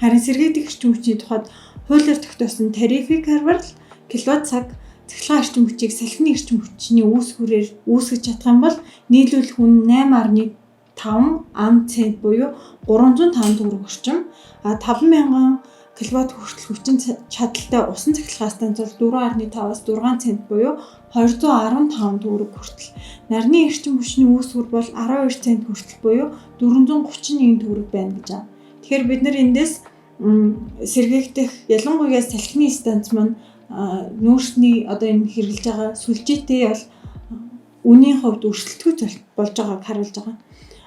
Speaker 4: Харин сэргээдэг эрчим хүчний тухайд хуулиар тогтоосон тарифыг харвал киловатт цаг цахилгаан эрчим хүчийг салхины эрчим хүчний үүсгүүрээр үүсгэж чадах юм бол нийлүүлэх үн 8.5 ам цент буюу 305 төгрөг орчим. 5,000 киловатт хүртэл хүчин чадалтай усан цахилгаан станц бол 4.5-аас 6 цент буюу 215 төгрөг хүртэл. Нарны эрчим хүчний үүсвэр бол 12 цент хүртэл буюу 431 төгрөг байна гэж байна. Тэгэхээр бид нар эндээс сэргээгдэх ялангуяа салхины станц маань нүүрсний одоо энэ хэрэгжилж байгаа сүлжээтэй бол үнийн хувьд өрсөлдөхөж болж байгааг харуулж байгаа.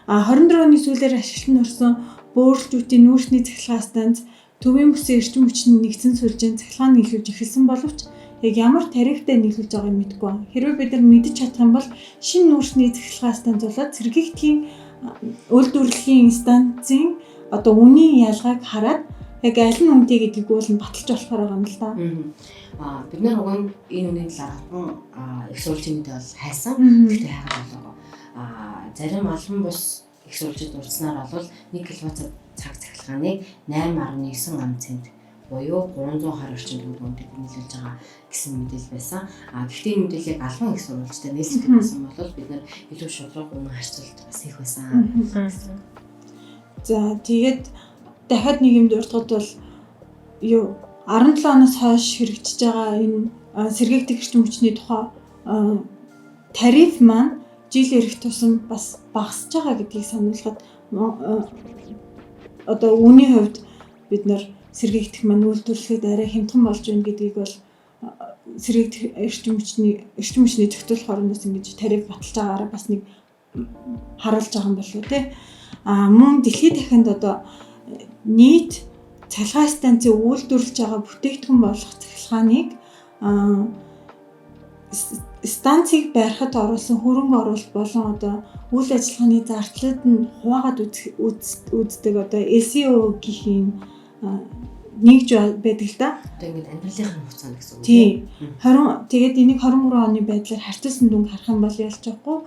Speaker 4: 24 оны сүүлээр ашиглан орсон бөөрөлжүүдийн нүүрсний цахилгаан станц төвийн бүсийн эрчим хүчний нэгдсэн сүлжээнд цахилгаан нийлүүлж эхэлсэн боловч яг ямар тарифтай нийлүүлж байгааг мэдэхгүй байна. Хэрвээ бид нар мэдэж чадах юм бол шинэ нүүрсний цахилгаан станц болоод сэргээгдэхийн үйлдвэрлэлийн станцын одоо үнийн ялгааг хараад яг аль нь үнэтэй гэдгийг бол баталж болохоор байгаа юм л да.
Speaker 2: Бид нар уг нь энэ үнийн талаар их сурвалжуудад бол хайсан. Гэхдээ хайгаад болоо. Зарим албан бус их сурвалжууд урдснаар бол 1 кВт цаг цахилгааныг 8.9 ам цент буюу 320 орчим төгрөгөөр нийлүүлж байгаа гэсэн мэдээлэл байсан. Гэхдээ энэ мэдээллийг албан их сурвалжтай нийлүүлэх гэсэн бол бид нар илүү шудраг үнэ харьцуулт бас их байсан.
Speaker 4: За тэгээд дахиад нэг юм дурдгад бол 17 оноос хойш хэрэгжиж байгаа энэ сэргээгдэх эрчим хүчний тухай тариф маань жил ирэх тусам бас багасж байгаа гэдгийг сануулхад одоо үүний хувьд бид нар сэргээгдэх маань үйлдвэрлэхэд арай хямдхан болж байна гэдгийг бол сэргээгдэх эрчим хүчний зохицуулах хорноос ингэж тариф баталж байгаагаараа бас нэг харуулж байгаа юм болов уу те. Мөн дэлхийд дахинд одоо нийт цахилгаан станцын үйлдвэрлэж байгаа бүтээгдэхүүн болох цахилгааныг станцыг барихад оруулсан хөрөнгө оруулалт болон одоо үйл ажиллагааны зардлууд нь хуваагаад үздэг одоо LCO гэх юм нэгж байдаг л да.
Speaker 2: Одоо ингэ амьдралынхаа хугацаанд гэсэн үг.
Speaker 4: Тийм. Тэгээд энийг 23 оны байдлаар харьцуулсан дүнг харах юм бол ялж байхгүй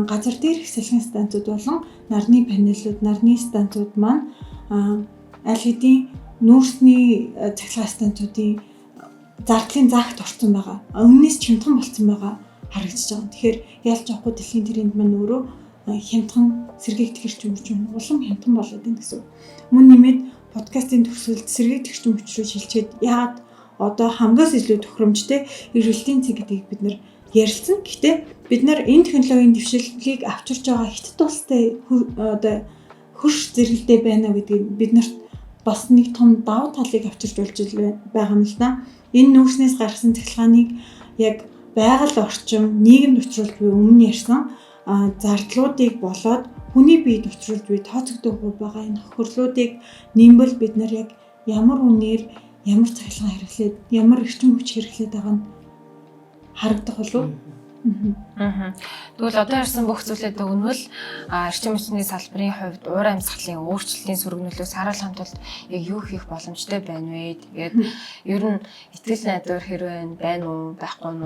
Speaker 4: газар дээрх салхин станцууд болон нарны панелууд, нарны станцууд маань аль хэдийн нүүрсний цахилгаан станцуудын зардлын загт орсон байгаа. Өмнөөс хямдхан болсон байгаа харагдаж байгаа. Тэгэхээр ялж авахгүй дэлхийн тренд маань өөрөө хямдхан сэргээгдэх эрчим хүч нь улам хямдхан болоод байна гэсэн. Мөн нэмээд подкастын төгсгөлд сэргээгдэх эрчим хүч рүү шилжчихэд яагаад одоо хамгаас илүү тохиромжтой эргэлтийн цэг гэдгийг бид нар ярилцсан. Гэхдээ бид нар энэ технологийн дэвшилтийг авчирч байгаа хятад улстай одоо хөрш зэрэгэлдээ байна гэдгийг бид нарт бас нэг том давуу талыг авчирч болж байгаа юм л да. Энэ нүүрснээс гарсан цахилгааныг яг байгаль орчим, нийгэмд учруулж буй өмнө ярьсан зардлуудыг болоод хүний биед учруулж буй тооцогдоогүй байгаа энэ хохирлуудыг нэмбэл бид нар яг ямар үнээр ямар цахилгаан хэрэглээд ямар эрчим хүч хэрэглээд байгаа нь харагдах болов.
Speaker 3: Тэгвэл одоо ярьсан бүх зүйлээ дүгнвэл эрчим хүчний салбарын хувьд уур амьсгалын өөрчлөлтийн сөргөнөлөөс харуулахын тулд яг юу хийх боломжтой байна вэ? Тэгээд ер нь итгэл найдвар хэрвээ байна уу, байхгүй нь?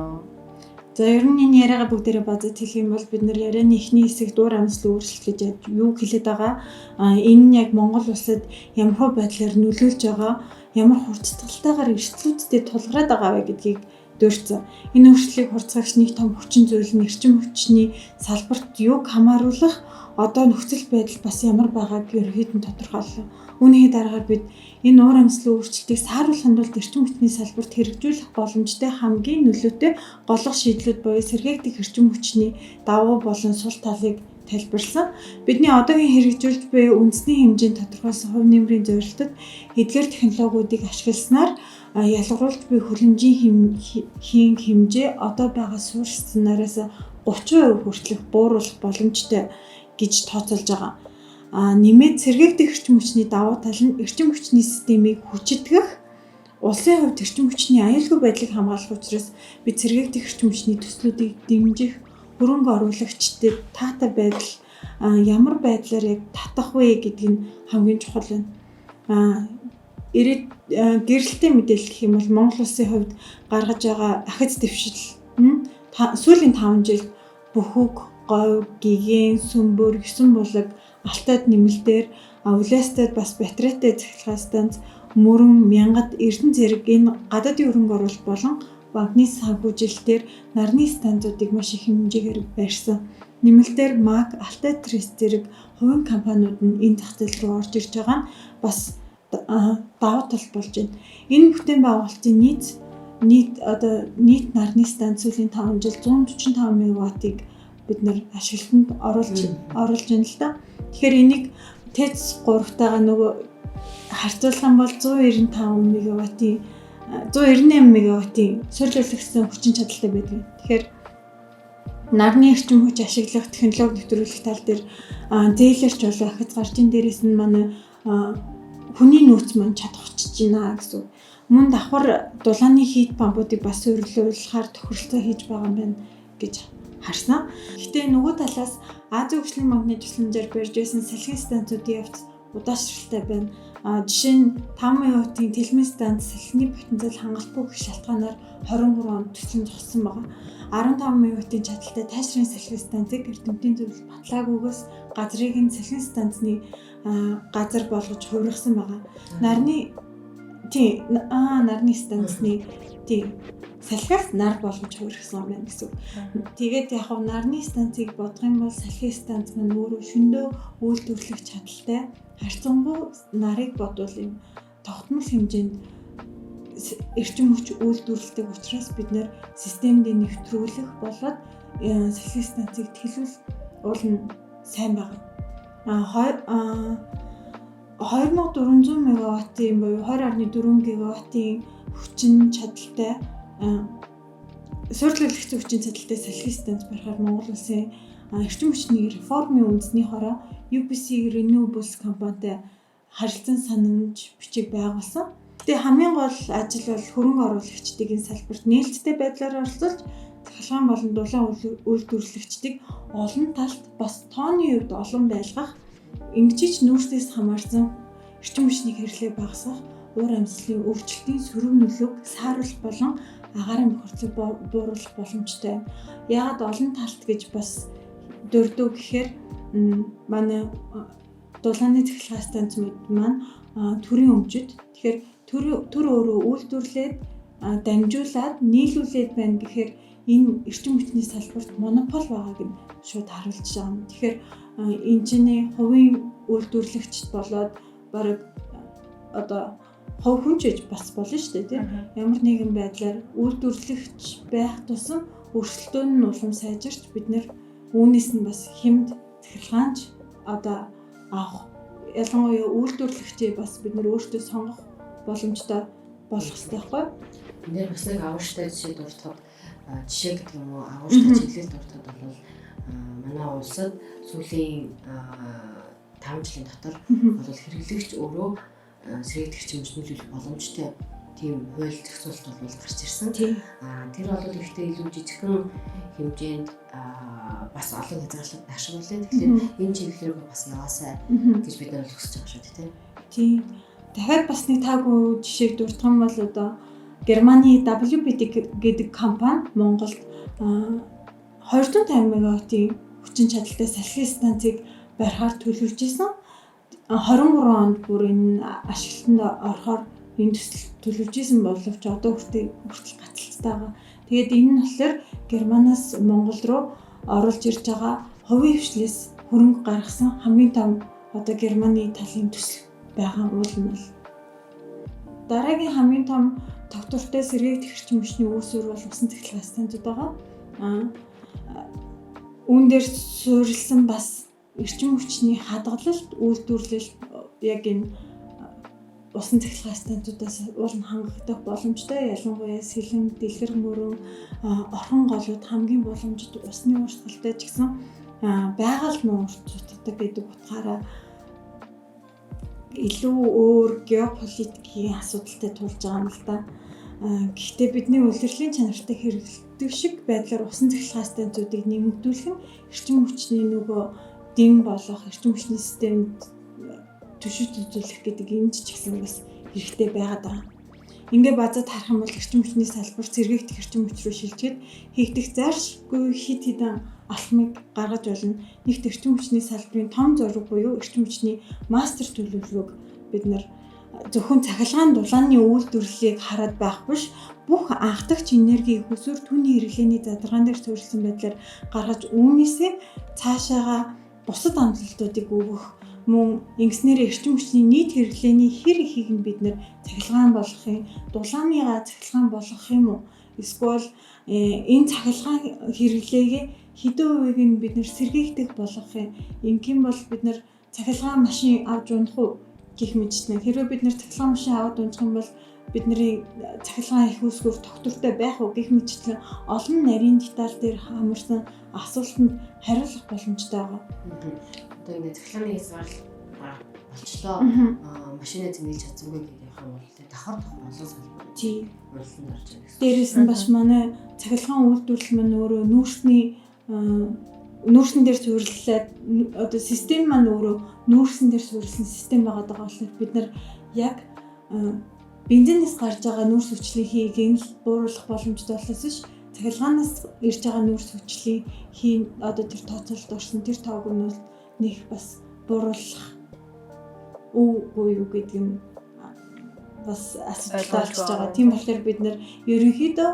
Speaker 4: За ер нь энэ яриагаа бүгдээрээ базад хэлэх юм бол бид нар ярианы эхний хэсэгт уур амьсгалын өөрчлөлт гэж юу хэлээд байгаа? Энэ нь яг Монгол улсад ямар байдлаар нөлөөлж байгаа, ямар хурцталтайгаар эрсдлүүдтэй тулгараад байгаа вэ гэдгийг дурдсан. Энэ өөрчлөлийг хурцгаагч нэг том хүчин зүйл нь эрчим хүчний салбарт юг хамааруулах одоо нөхцөл байдал бас ямар байгааг ерөнхийдөө тодорхойллоо. Үүний дараагаар бид энэ уур амьсгалын өөрчлөлтийг сааруулахын тулд эрчим хүчний салбарт хэрэгжүүлэх боломжтой хамгийн нөлөөтэй голлох шийдлүүд буюу сэргээгдэх эрчим хүчний давуу болон сул талыг тайлбарлсан. Бидний одоогийн хэрэгжүүлж буй үндэсний хэмжээнд тодорхойлсон хувь нэмрийн зорилтод эдгээр технологиудыг ашигласнаар ялгаруулж буй хөлөмжийн хэмжээ одоо байгаа суурь сценариас 30% хүртэлх бууруулах боломжтой гэж тооцоолж байгаа. Нэмээд сэргээгдэх эрчим хүчний давуу тал нь эрчим хүчний системийг хүчитгэх, улсын хувьд эрчим хүчний аюулгүй байдлыг хамгаалах учраас бид сэргээгдэх эрчим хүчний төслүүдийг дэмжих, хөрөнгө оруулагчдад таатай байдал ямар байдлаар яг татах вэ гэдг нь хамгийн чухал байна. Гэрэлтэй мэдээлэл гэх юм бол Монгол улсын хувьд гаргаж байгаа ахиц дэвшил сүүлийн 5 жилд бүхүг, говь, гигэн, сүмбөр, 9 булаг, алтайд нэмэлтээр, улаастайд бас батарейтай цахилгаан станц, мөрөн, мянгад, эрдэнэ зэрэг энэ гадаадын хөрөнгө оруулалт болон банкны санхүүжилтээр нарны станцуудыг маш их хэмжээгээр барьсан. Нэмэлтээр МАК, Алтай Трест зэрэг хувийн компаниуд нь энэ зах зээл рүү орж ирж байгаа нь бас давуу тал болж байна. Энэ бүтээн байгуулалтын нийт нарны станц сүүлийн 5 жил 145 мегаваттыг бид нэр ашиглалтанд оруулж байна л да. Тэгэхээр энийг ТЭЦ 3-тайгаа нөгөө харьцуулах юм бол 198 мегаваттын сольжуулагдсан хүчин чадалтай байдаг. Тэгэхээр нарны эрчим хүч ашиглах технологи нэвтрүүлэх тал дээр зээлэрч болоо ахиц гарч ин дээрээс нь манай хүний нөөц маань чадахчиж байна гэсэн. Мөн давхар дулааны хийт пампуудыг бас суйрлуулахаар тохиролцоо хийж байгаа юм байна гэж харсан. Гэхдээ нөгөө талаас Азийн хөгжлийн банкны тусламжаар барьж байсан салхин станцуудын явц удаашралтай байна. Жишээ нь 5 мегаваттын тэлмийн станц салхины потенциал хангалтгүй гэх шалтгаанаар 23 онд төсөлж зогссон байна. 15 мегаваттын чадалтай тайшрын салхин станцыг эрдэмтдийн зөвлөлд батлаагүйгээс газрыг нь салхин станцны газар болгож хувиргасан байна. Нарны станцны салхиас нар болгож хувиргасан байна гэсэн. Тэгээд яг нь нарны станцыг бодох юм бол салхин станц маань өөрөө шөндөө үйлдвэрлэх чадалтай харьцангуй нарыг бодвол юм тогтмол хэмжээнд эрчим хүч үйлдвэрлэдэг учраас бид нэр системд нэвтрүүлэх болоод салхин станцыг тэлүүл уулна сайн байна. 2400 мегаваттын буюу 20.4 гигаваттын хүчин чадалтай суйрлуулагдсан хүчин чадалтай салхин станц барихаар Монгол улсын эрчим хүчний реформын үндэсний хороо UPC Renewables компанитай харилцан санамж бичиг байгуулсан. Тэгээ хамгийн гол ажил бол хөрөнгө оруулагчдыг энэ салбарт нээлттэй байдлаар оролцуулж цахилгаан болон дулаан үйлдвэрлэгчдийг олон талт бас тооны хувьд олон байлгах, ингэж нүүрсээс хамаарсан эрчим хүчний хэрэглээ багасгах, уур амьсгалын өөрчлөлтийн сөрөг нөлөөг сааруулах болон агаарын бохирдлыг бууруулах боломжтой. Яагаад олон талт гэж бас дурдв гэхээр манай дулааны цахилгаан станцууд маань төрийн өмчөд. Тэгэхээр төр өөрөө үйлдвэрлээд дамжуулаад нийлүүлээд байна гэхээр энэ эрчим хүчний салбарт монопол байгааг нь шууд харуулж байгаа юм. Тэгэхээр энэ чинь хувийн үйлдвэрлэгчд болоод бараг одоо хувь хүн ч бас болно шүү дээ тийм. Ямар нэгэн байдлаар үйлдвэрлэгч байх тусам өрсөлдөөн нь улам сайжирч бид нэр үүнээс нь бас хэмд цахилгаанч одоо авах ялангуяа үйлдвэрлэгчээ бас бид нэр өөртөө сонгох боломжтой болох хэрэгтэй байхгүй.
Speaker 2: Энд бас нэг агууштай жишээ дуртахад жишээ гэдэг юм уу агууштай чиглэл дуртахад бол манай улсад сүүлийн 5 жилийн дотор бол хэрэглэгч өөрөө сэргээгдэх хэмжээнд нөлөөлөх боломжтой тийм хууль зохицуулалт бол гарч ирсэн. Тэр бол ихтэй илүү жижигхэн хэмжээнд бас олон хязгаарлалт ашиглуулдаг. Тэгэхээр энэ чиглэлээр бас яваасай гэж бид нар хүсэж байгаа шүү дээ
Speaker 4: тийм. Дахиад бас нэг таагүй жишээг дурдах юм бол одоо Германы WPD гэдэг компани Монголд 250 мегаваттын хүчин чадалтай салхин станцыг барихаар төлөвлөж исэн. 23 онд бүр энэ ашиглалтанд орохоор энэ төсөл төлөвлөж исэн боловч одоо хүртэл гацалцтай байгаа. Тэгээд энэ нь болохоор Германаас Монгол руу оруулж ирж байгаа хувийн хвшлээс хөрөнгө гаргасан хамгийн том одоо Германы талын төсөл байгаа уул нь бол дараагийн хамгийн том тогтвортой сэргээгдэх эрчим хүчний үүсвэр бол усан цахилгаан станцууд байгаа. үүн дээр суурилсан бас эрчим хүчний хадгалалт, үйлдвэрлэл яг энэ усан цахилгаан станцуудаас уурн хангагдах боломжтой. Ялангуяа сэлэн, дэлгэр мөрөн, орхон голууд хамгийн боломжит усны уурсгалтай ч гэсэн байгаль нуурцдаг гэдэг утгаараа илүү өөр геополитикийн асуудалтай тулж байгаа юм л да. Гэхдээ бидний улирлын чанартай хэрэглэдэг шиг байдлаар усан цахилгаан станцуудыг нэмэгдүүлэх нь эрчим хүчний нөгөө дэм болох эрчим хүчний системд төшөөж үзүүлэх гэдэг энэ ч гэсэн бас хэрэгтэй байгаад байгаа. Ингээ базад харах юм бол эрчим хүчний салбар сэргээгдэх эрчим хүч рүү шилжиж хийгдэх зайлшгүй хэд хэдэн алхмыг гаргаж болно. Нэгт эрчим хүчний салбарын том зорилго буюу эрчим хүчний мастер төлөвлөгөөг бид нар зөвхөн цахилгаан дулааны үйлдвэрлэлийг хараад байх биш, бүх анхдагч энергийн хөсвөр түүний хэрэглээний задаргаан дээр суурилсан байдлаар гаргаж үүнээсээ цаашаага бусад амлалтуудыг өгөх мөн ингэснээр эрчим хүчний нийт хэрэглээний хэр ихийг нь бид нэр цахилгаан болгохын, дулааныгаа цахилгаан болгох юм уу? Эсвэл энэ цахилгаан хэрэглээгээ хэдэн хувийг нь бид нэр сэргээгдэх болгох юм? Ингийн бол бид нэр цахилгаан машин авч унах уу гэх мэтчлэн. Хэрвээ бид нэр цахилгаан машин аваад унах юм бол бидний цахилгаан их усгөр тогтвортой байх уу гэх мэтчлэн олон нарийн деталь дээр хамарсан асуултанд хариулах боломжтой байгаа.
Speaker 2: Одоо ингэ цахилгааны эсвэл болчлоо машинаа зэмлэж чадсангүй гэх юм бол давхар олон салбар.
Speaker 4: Тийм.
Speaker 2: Уралсан орж байгаа.
Speaker 4: Дээрээс нь бас манай цахилгаан үйлдвэрлэл маань өөрөө нүүрсэн дээр суурилаад одоо систем маань өөрөө нүүрсэн дээр суурилсан систем байгаа болохоор бид нар яг бензинээс гарч байгаа нүүрс хүчлийн хийг л бууруулах боломжтой болохоос биш цахилгаанаас ирж байгаа нүүрс хүчлийн хийн одоо тэр тооцоололд орсон тэр тоог нь нэг бас бууруулах үгүй юу гэдэг нь бас асуудалтай болж байгаа. Тийм болохоор бид нэр ерөнхийдөө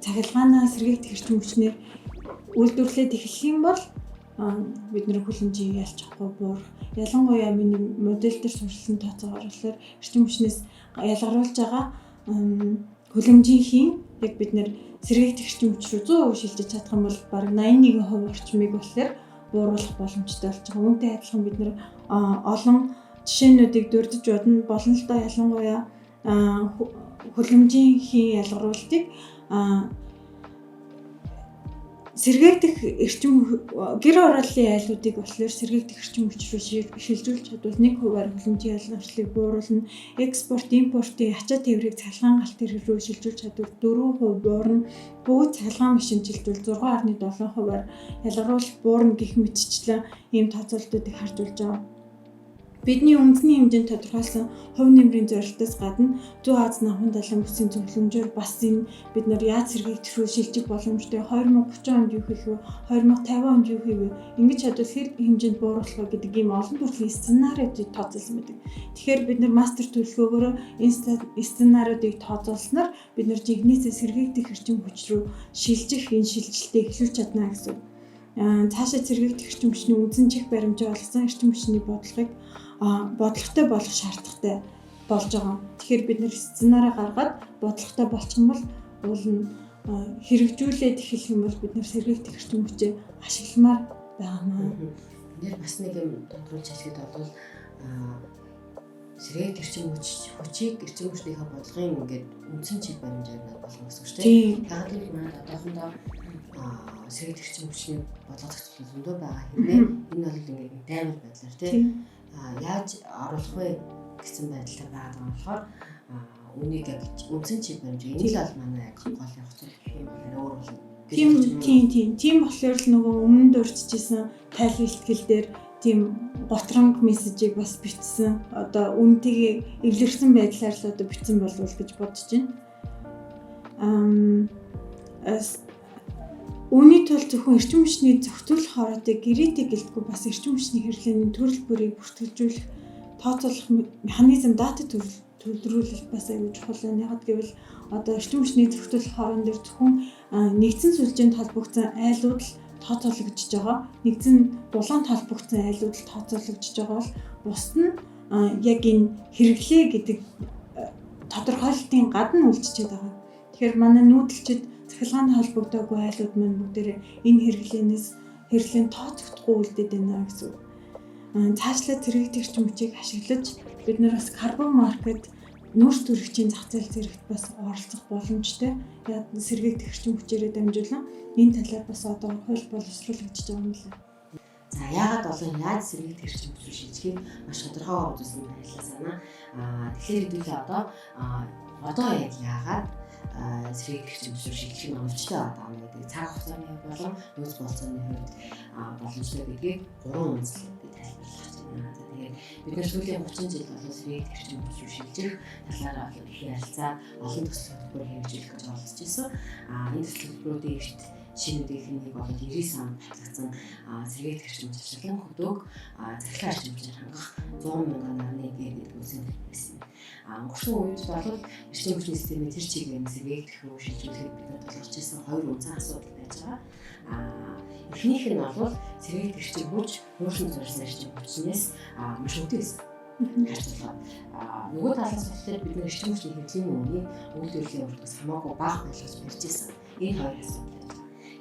Speaker 4: цахилгаанаа сэргээгдэх эрчим хүчнээр үйлдвэрлээд эхлэх юм бол бид нэр хүлэмжийг ялж авахгүй буур. Ялангуяа миний модель дээр суурилсан тооцоогоор болохоор эрчим хүчнээс ялгаруулж байгаа хүлэмжийн яг бид нэр сэргээгдэх эрчим хүч рүү 100% шилжиж чадах юм бол бараг 81% орчмыг болохоор бууруулах боломжтой болж байгаа. Үүнтэй адилхан бид нэр олон жишээнүүдийг дурдж бодно болно л доо ялангуяа хүлэмжийн ялгаруултыг сэргээгдэх эрчим гэр орооллын айлуудыг болохоор сэргээгдэх эрчим хүч рүү шилжүүлж чадвал 1% хүлэмжийн ялгарчлыг бууруулна. Экспорт, импортын ачаа тээврийг цахилгаан галт рүү шилжүүлж чадвал 4% буурна. Бүгд цахилгаан машинжилтвэл 6.7% ялгаруулалт буурна гэх мэтчлэн ийм тооцоолтуудыг харж болж байгаа. Бидний үндэсний хэмжээнд тодорхойлсон хувь нэмрийн зорилтоос гадна Зүүн Аз намхан далайн бүсийн зөвлөмжөөр бас энэ бид нар яаж сэргээгдэх рүү шилжих боломжтой 2030 онд юу хийх вэ? 2050 онд юу хийх вэ? Ингэж чадвал хэр хэмжээнд бууруулах вэ гэдэг ийм олон төрлийн сценариудыг тооцоолсон байдаг. Тэгэхээр бид нар мастер төлөвлөгөөгөөр энэ сценариудыг тооцоолсноор бид нар жинхнээсээ сэргээгдэх эрчим хүч рүү шилжих энэ шилжилтийг эхлүүлж чадна гэсэн. Цаашаа сэргээгдэх эрчим хүчний үндсэн чих баримжаа болгосон эрчим хүчний бодлоготой болох шаардлагатай болж байгаа. Тэгэхээр бид нэр сценарий гаргаад бодлоготой болчих юм бол хэрэгжүүлээд эхлэх юм бол бид нэр сэргээгдэх эрчим хүчээ ашигламаар байгаа маа.
Speaker 2: Нэр бас нэг юм тодруулж хэлэхэд бол сэргээгдэх эрчим хүчийг эрчим хүчнийхээ бодлогын ингээд үндсэн чиг баримжаар болгох гэсэн үг шүү дээ. Тэгээд нэг маань одоохондоо сэргээгдэх эрчим хүчний бодлого зохицуулалт зөндөө байгаа хэрнээ энэ бол ингээд таймер байдлаар тийм яаж оруулах вэ гэсэн байдлаар байгаа болохоор үнийг яг үндсэн чиг баримж энэ л бол манай яг гол явах зүйл гэх юм өөр болно. Тийм болохоор л нөгөө өмнө дурдчихсан тайлбар ихтгэл дээр тийм готронг мессежийг бас бичсэн. Одоо үнтэйг эвлэрсэн байдлаар л одоо бичсэн болов уу гэж бодож байна. Үүний тулд зөвхөн эрчим хүчний зохицуулах хоорондын гэрээтэй гэлтгүй бас эрчим хүчний хэрэглээний төрөл бүрийг бүртгэлжүүлэх тооцоолох механизм дата төлөвлөрүүлэлт бас аюул чухал байна. Яг гэвэл одоо эрчим хүчний зохицуулах хооронд дээр зөвхөн нэгдсэн сүлжээнд холбогдсон айлууд л тооцоологдож байгаа. Нэгдсэн дулаанд холбогдсон айлууд л тооцоологдож байгаа бол бусд нь яг энэ хэрэглээ гэдэг тодорхойлолтын гадна үйлчилж байгаа. Тэгэхээр манай нүүдэлчид цахилгаан холбогдоогүй айлууд маань бүгдээрээ энэ хэрэглээнээс
Speaker 4: хэрэглээ тооцохдохгүй үлдээд байна гэсэн үг. Цаашлаад цэрэгт эрчим хүчийг ашиглаж бид нар бас карбон маркет нүүрс төрөгчийн зах зээл зэрэгт бас оролцох боломжтой. Яг сэргээгдэх эрчим хүчээрээ дамжуулан энэ талаар бас одоо хууль боловсруулагдаж байгаа юм лээ.
Speaker 2: За яагаад болон яаж сэргээгдэх эрчим хүчийг шийдэхийг маш тодорхой үзүүлсэн байлаа санаа. Тэгэхээр хэдүүлээ одоо яг яагаад сэргээгдэх эрчим хүчийг шийдэх нь оновчтой байгаа юм гэдэг цаг хугацааны хувьд болон нөөц болцооны хувьд боломжтой гэдгийг 3 үндслээр би тайлбарлах гэж байна. Тэгээд бид нар сүүлийн 30 жил болон сэргээгдэх эрчим хүчийг шийдэх талаар их ярилцаа олон төсөл хөтөлбөр хэрэгжүүлэх гэж оролцож байсан. Энэ төсөл хөтөлбөрүүдийн эрт шинүүдийнх нь нэг болоод 90 онд батлагдсан сэргээгдэх эрчим хүч ашиглан хөдөг захирлын эрчим хүчээр хангах 100 мянган нарны гэдэг үсэн байсан. Өнгөрсөн үед бол эрчим хүчний системийн тэр чиглэлийн сэргээгдэх рүү шилжүүлэхэд бид нар тулгарч байсан 2 үнцэн асуудал байж байгаа. Эхнийх нь бол сэргээгдэх эрчим хүч нөөцийн зорилсон эрчим хүчнээс маш өдөөс харьцуулаад нөгөө талаас болохоор бид нар эрчим хүчний хэвлэлийн үнийг өгүүлбэрийн урдаас хамаагүй бага болгож барьж байсан. Энэ хоёр асуудал.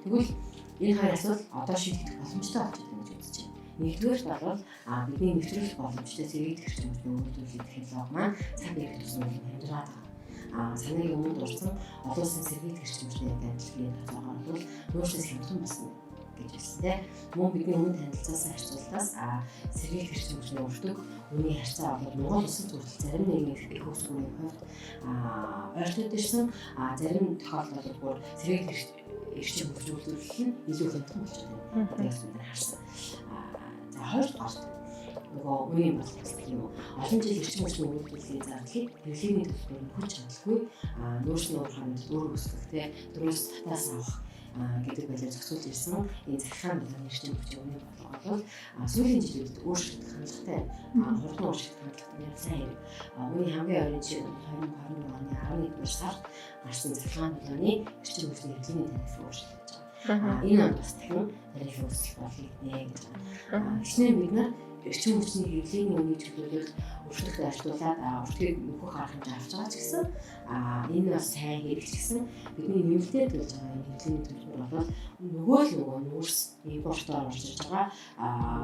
Speaker 2: Тэгвэл энэ хоёр асуудал одоо шийдэгдэх боломжтой болж байна гэж үзэж байна. Нэгдүгээр бол бидний нэвтрүүлэх боломжтой сэргээгдэх эрчим хүчний өгүүлбэрийн технологи маань цаг ирэх тусмаа хямдраад байгаа. Санааг өмнө дурсан олон улсын сэргээгдэх эрчим хүчний адилхан тооцоогоор бол нөөцөөс хямдхан болсон гэж хэлсэнтэй. Мөн бидний өмнө танилцуулсан харьцуулалтаас сэргээгдэх эрчим хүчний өртөг үүний харьцаа бол Монгол улсад хүртэл зарим нэгэн их хөгжмийн хувьд ойртоод ирсэн. Зарим тохиолдолд бүр сэргээгдэх эрчим хүч үйлдвэрлэл нь илүү хямдхан болж байна. Тэгээс бид харсан. За хоёрдугаар нөгөө үеийн бодлого гэх юм уу. Олон жил эрчим хүчний үйлдвэрлэлийн зардлыг хэрэглээний төлбөрөөр хүч чадалгүй нөөцийн уурханд дөрөв өсгөхтэй дөрөвс татаас авах гэдэг байдлаар зохицуулж ирсэн энэ захиргааны болон эрчим хүчний үнийн бодлого бол сүүлийн жилүүдэд өөрчлөлт хандлагатай хурдан өөрчлөлт хандлагатай сайн хэрэг. Үүний хамгийн ойрын жишээ нь 2021 оны 11-р сард гарсан захиргааны болооны эрчим хүчний хэрэглээний тариф өөрчлөлт гэж байгаа. Энэ он бас дахин тариф өөрчлөлт болгосноо гэж байна. Эхнээ бид нар эрчим хүчний хэрэглээний үнийг чөлөөлөлт өртөгт артуулаад өртгийг нөхөх арга хэмжээ авч байгаа ч гэсэн энэ бас сайн хэрэг ч гэсэн бидний нэмэлтээр төлж байгаа энэ хэрэглээний төлбөр бол нөгөө нүүрс импортоор орж иж байгаа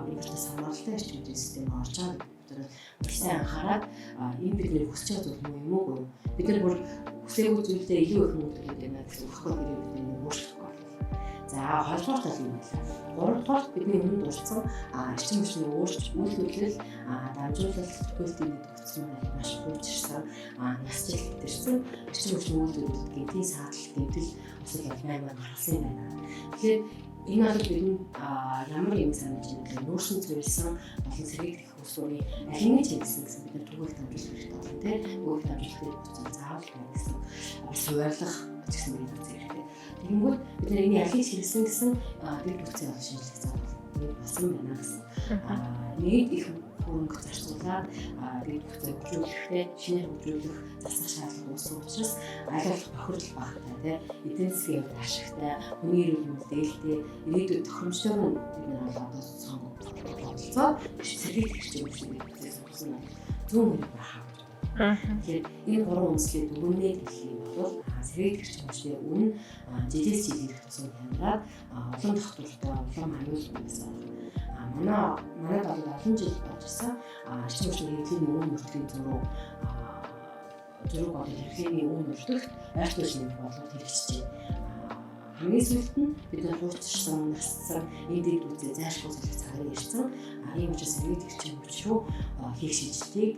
Speaker 2: импортоос хамааралтай эрчим хүчний систем орж байгаа гэдэг бид сайн анхаарал энэ бидний хүсэж байгаа зүйл юм уу бид нар бүр хүсээгүй зүйлдээ илүү их мөнгө төлөд байна гэсэн өгөхгүй хэрэг бидний өөрчлөхгүй. За хоёрдугаар тал юм байна. Гуравдугаар бидний өмнө дурдсан эрчим хүчний үйлдвэрлэл дамжуулалт төлөвлөлтийн төгссөн маш хөгжирсэн нас жил төрсэн эрчим хүчний үйлдвэрлэл гэнтийн саадлал гэмтэл асуудал 8 гаргасан юм байна. Тэгэхээр энэ бол бидний ямар юм санаж байна нөөцийн зөвлөсөн болон сэргээгдэх усрын аль нэг чиглэсэн гэсэн бид нар түгээх дамжуулах хэрэгтэй байна тийм түгээх дамжуулахыг хүчин заавал байна гэсэн суйрлах гэсэн үг хэрэгтэй. Тэгэнгүүт бид нар энэ алийг чиглэсэн гэсэн дэд бүтцийн олон шинжилгээ заавал болсон байна гэсэн. Нэг их хөрөнгө зарцуулаад дэд бүтцээ хөгжүүлэхдээ шинээр хөгжүүлэх засах шаардлага үүссэн учраас аль болох бохирдол багтай тийм эдийн засгийн хувьд ашигтай хүний эрүүл мэндийн дээлтэй ирээдүйд тохиромжтойг нь бид нар одоо сонгоцоо сэргээгдэх эрчим хүчний процесс болсон зүүн мөрөнд бахаа. Тэгэхээр энэ гурван үндслийг дүгнээд хэлэх юм бол сэргээгдэх эрчим хүчний үн жилээс жилээр тусам хямдраад олон тогтвортой улам аюултай манай бол олон жил болчихсон эрчим хүчний хэрэглээний үн өртгийн зураг болон хэрэглээний үн өртөгт ойртол шинэ бодлого хэрэгжиж байна. Хамгийн сүүлд нь бид нар хуучирсан, насцсан, энэ дэд үзээ зайлшгүй цагаар ирсэн. Ийм учраас сэргээгдэх эрчим хүч рүү хийх шийдлийг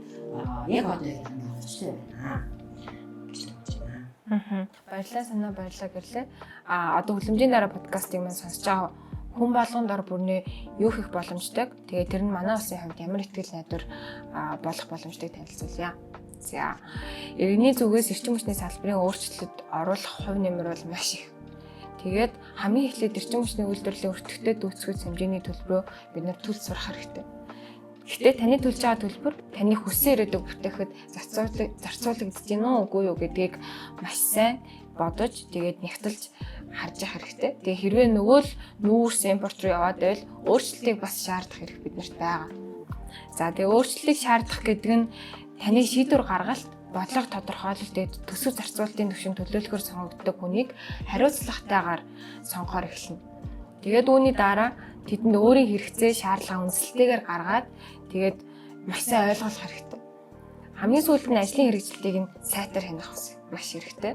Speaker 2: яг одоо яг авчтай байна.
Speaker 3: Баярлалаа санаа баярлалаа гэрлээ. Одоо Хүлэмжийн дараа подкастыг маань сонсож байгаа хүн болгонд ор бүрнээ юу хийх боломжтой. Тэгээ тэр нь манай улсын хувьд ямар ихтгэл найдвар болох боломжтойг танилцуулъя. За, иргэний зүгээс эрчим хүчний салбарын өөрчлөлтөд оруулах хувь нэмэр бол маш их. Тэгээд хамгийн эхлээд эрчим хүчний үйлдвэрлэлийн өртөгтэй дүүцгэж хэмжээний төлбөрөө бид нар төлж сурах хэрэгтэй. Гэхдээ таны төлж байгаа төлбөр таны хүссэн ирээдүг бүтээхэд зарцуулагдаж гинөө үгүй юу гэдгийг маш сайн бодож тэгээд нягтлж харж явах хэрэгтэй. Тэгээ хэрвээ нөгөө л нүүрс импорт руу яваад байвал өөрчлөлтийг бас шаардах хэрэг биднэрт байгаа. За тэгээ өөрчлөлтийг шаардах гэдэг нь таны шийдвэр гаргалт бодлого тодорхойлолт төсөв зарцуулалтын түвшин төлөөлөхөөр сонгогддог хүнийг хариуцлагатайгаар сонгохоор эхэлнэ. Тэгээд үүний дараа тэдэнд өөрийн хэрэгцээ, шаардлага үндэслэлтэйгээр гаргаад тэгээд маш сайн ойлгох хэрэгтэй. Хамгийн сүүлд нь ажлын хэрэгжилтийг нь сайтар хянах маш хэрэгтэй.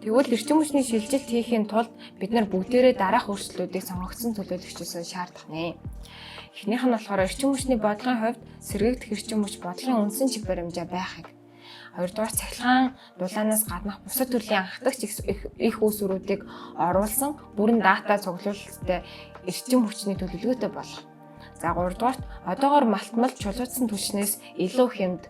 Speaker 3: Тэгвэл эрчим хүчний шилжилт хийхин тулд бид нар бүгдээрээ дараах өөрчлөлтүүдийг сонгогдсон төлөөлөгчөөсөө шаардах нэ. Эхнийх нь болохоор эрчим хүчний бодлогын хувьд сэргээгдэх эрчим хүч бодлогын үндсэн чиг баримжаа байхыг. Хоёрдугаар цахилгаан дулаанаас гаднах бусад төрлийн анхдагч их үүсвэрүүдийг оруулсан бүрэн дата цуглуулалттай эрчим хүчний төлөвлөгөөтэй болох. За 3 дугаарт одоогоор малтмал чулуучсан түвшнээс илүү хэмд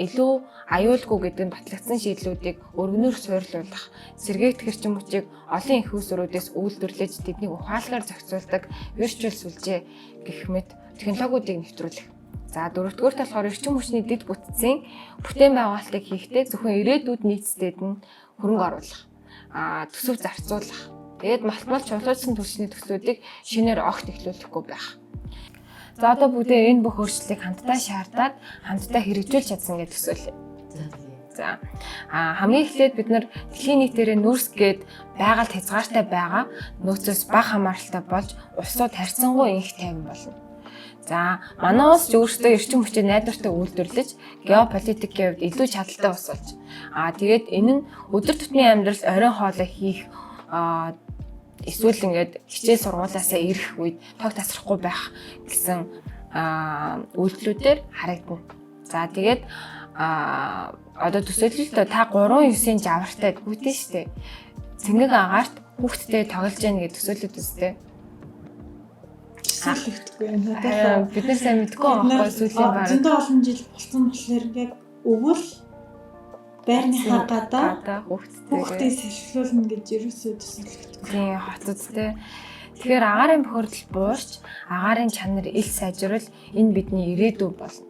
Speaker 3: илүү аюулгүй гэдэг нь батлагдсан шийдлүүдийг өргөнөөр суйрлуулах, сэргээгдэх эрчим хүчийг олон их үүсвэрүүдээс үйлдвэрлэж тэднийг ухаалгаар зохицуулдаг виртуал сүлжээ гэх мэт технологиудыг нэвтрүүлэх. За 4 дугаарт болохоор эрчим хүчний дэд бүтцийн бүтээн байгуулалтыг хийхдээ зөвхөн ирээдүйд нийцдэд нь хөрөнгө оруулах, төсөв зарцуулах. Тэгээд малтмал чулуучсан түвшний төслүүдийг шинээр огт эхлүүлэхгүй байх. За одоо бүгдээ энэ бүх өөрчлөлтийг хамтдаа шаардаад хамтдаа хэрэгжүүлж чадсан гэж төсөөлье. За хамгийн эхлээд бид нар дэлхийн нийтээрээ нүрс гээд байгаль хязгаартай байгаа нөөцөөс бага хамааралтай болж усууд харьцангуй инх тайван болно. За манай улс өөрсдөө эрчим хүчтэй найдвартай үйлдвэрлэж геополитикийн хувьд илүү чадaltaй ус болж. Тэгээд энэ нь өдөр тутмын амьдралд оройн хоолой хийх эсвэл ингээд хичээл сургуулаасаа ирэх үед тог тасрахгүй байх гэсэн үйлдэлүүдээр харагдана. За тэгээд одоо төсөөлөлт та 3-9-ийн жавартай гүйтэн штэ. Цэнгэг агаарт хүүхдтэй тоглож яах гэж төсөөлөд үстэй.
Speaker 4: Төсөөлөгдөхгүй надад
Speaker 3: бид нар сайн мэдгүй байхгүй сүүлийн баг.
Speaker 4: Зөндөө олон жил болсон болохоор яг өвөл байрныхаа гадаа хүүхдтэй сэрхлүүлнэ гэж ерөөсөө төсөөлөгдөхгүй.
Speaker 3: Тийм хотодтэй. Тэгэхээр агаарын бохирдол буурч агаарын чанар ил сайжрал энэ бидний ирээдүй болно.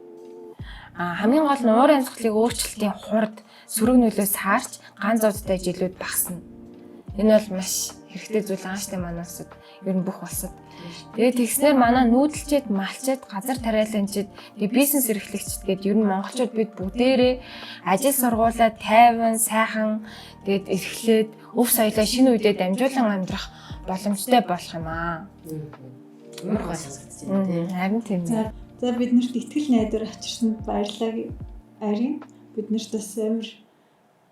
Speaker 3: Хамгийн гол нь уур амьсгалын өөрчлөлтийн хурд сөрөг нөлөөс хаарч ганц удаатай жилүүд багасна. Энэ бол маш хэрэгтэй зүйл ааштай манай улсад ер нь бүх улсад. Тэгээд тэгснээр манай нүүдэлчэд, малчид, газар тариаланчид, бизнес эрхлэгчид гээд ер нь монголчууд бид бүгдээрээ ажил сургуулаа тайван, сайхан тэгээд эрхлээд өв соёлоо шинэ үедээ дамжуулан амьдрах боломжтой болох юм аа.
Speaker 2: Ямар гой сонсогдож байна.
Speaker 3: Харин тийм.
Speaker 4: За биднэрт итгэл найдвар авчирсанд баярлалаа. Арийн биднэрт бас амар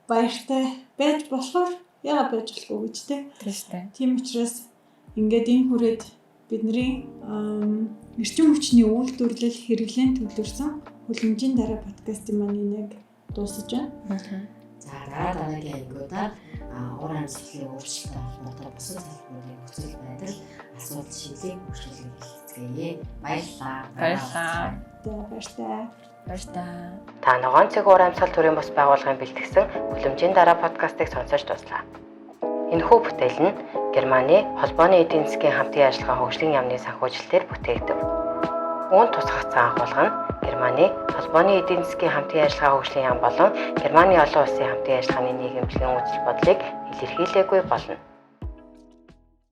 Speaker 4: баяртай байж болохоор яа байж болохгүй гэж тийм
Speaker 3: шүү дээ.
Speaker 4: Тийм учраас ингээд энэ хүрээд бидний эрчим хүчний үйлдвэрлэл хэрэглэн төвлөрсөн хүлэмжийн дараа подкастын маань нэг дуусаж байна.
Speaker 2: За дараагийн ангиудаар уур амьсгалын өөрчлөлттэй холбоотой бусад салбарын нөхцөл байдал асуудал шийдлийг хүргэхийг хэлцгээе. Баярлалаа.
Speaker 3: Баярлалаа.
Speaker 1: Та ногоон цэг уур амьсгал төрийн бас байгууллагын бэлтгэсэн хүлэмжийн дараа подкастыг сонсож дуслаа. Энэхүү бүтээл нь Германы холбооны эдийн засгийн хамтын ажиллагаа хөгжлийн яамны санхүүжилтээр бүтээгдэв. Үүнд тусгах зан агуулга нь Германы холбооны эдийн засгийн хамтын ажиллагаа хөгжлийн яам болон Германы олон улсын хамтын ажиллагааны нийгэмжлэгийн үзэл бодлыг илэрхийлээгүй болно.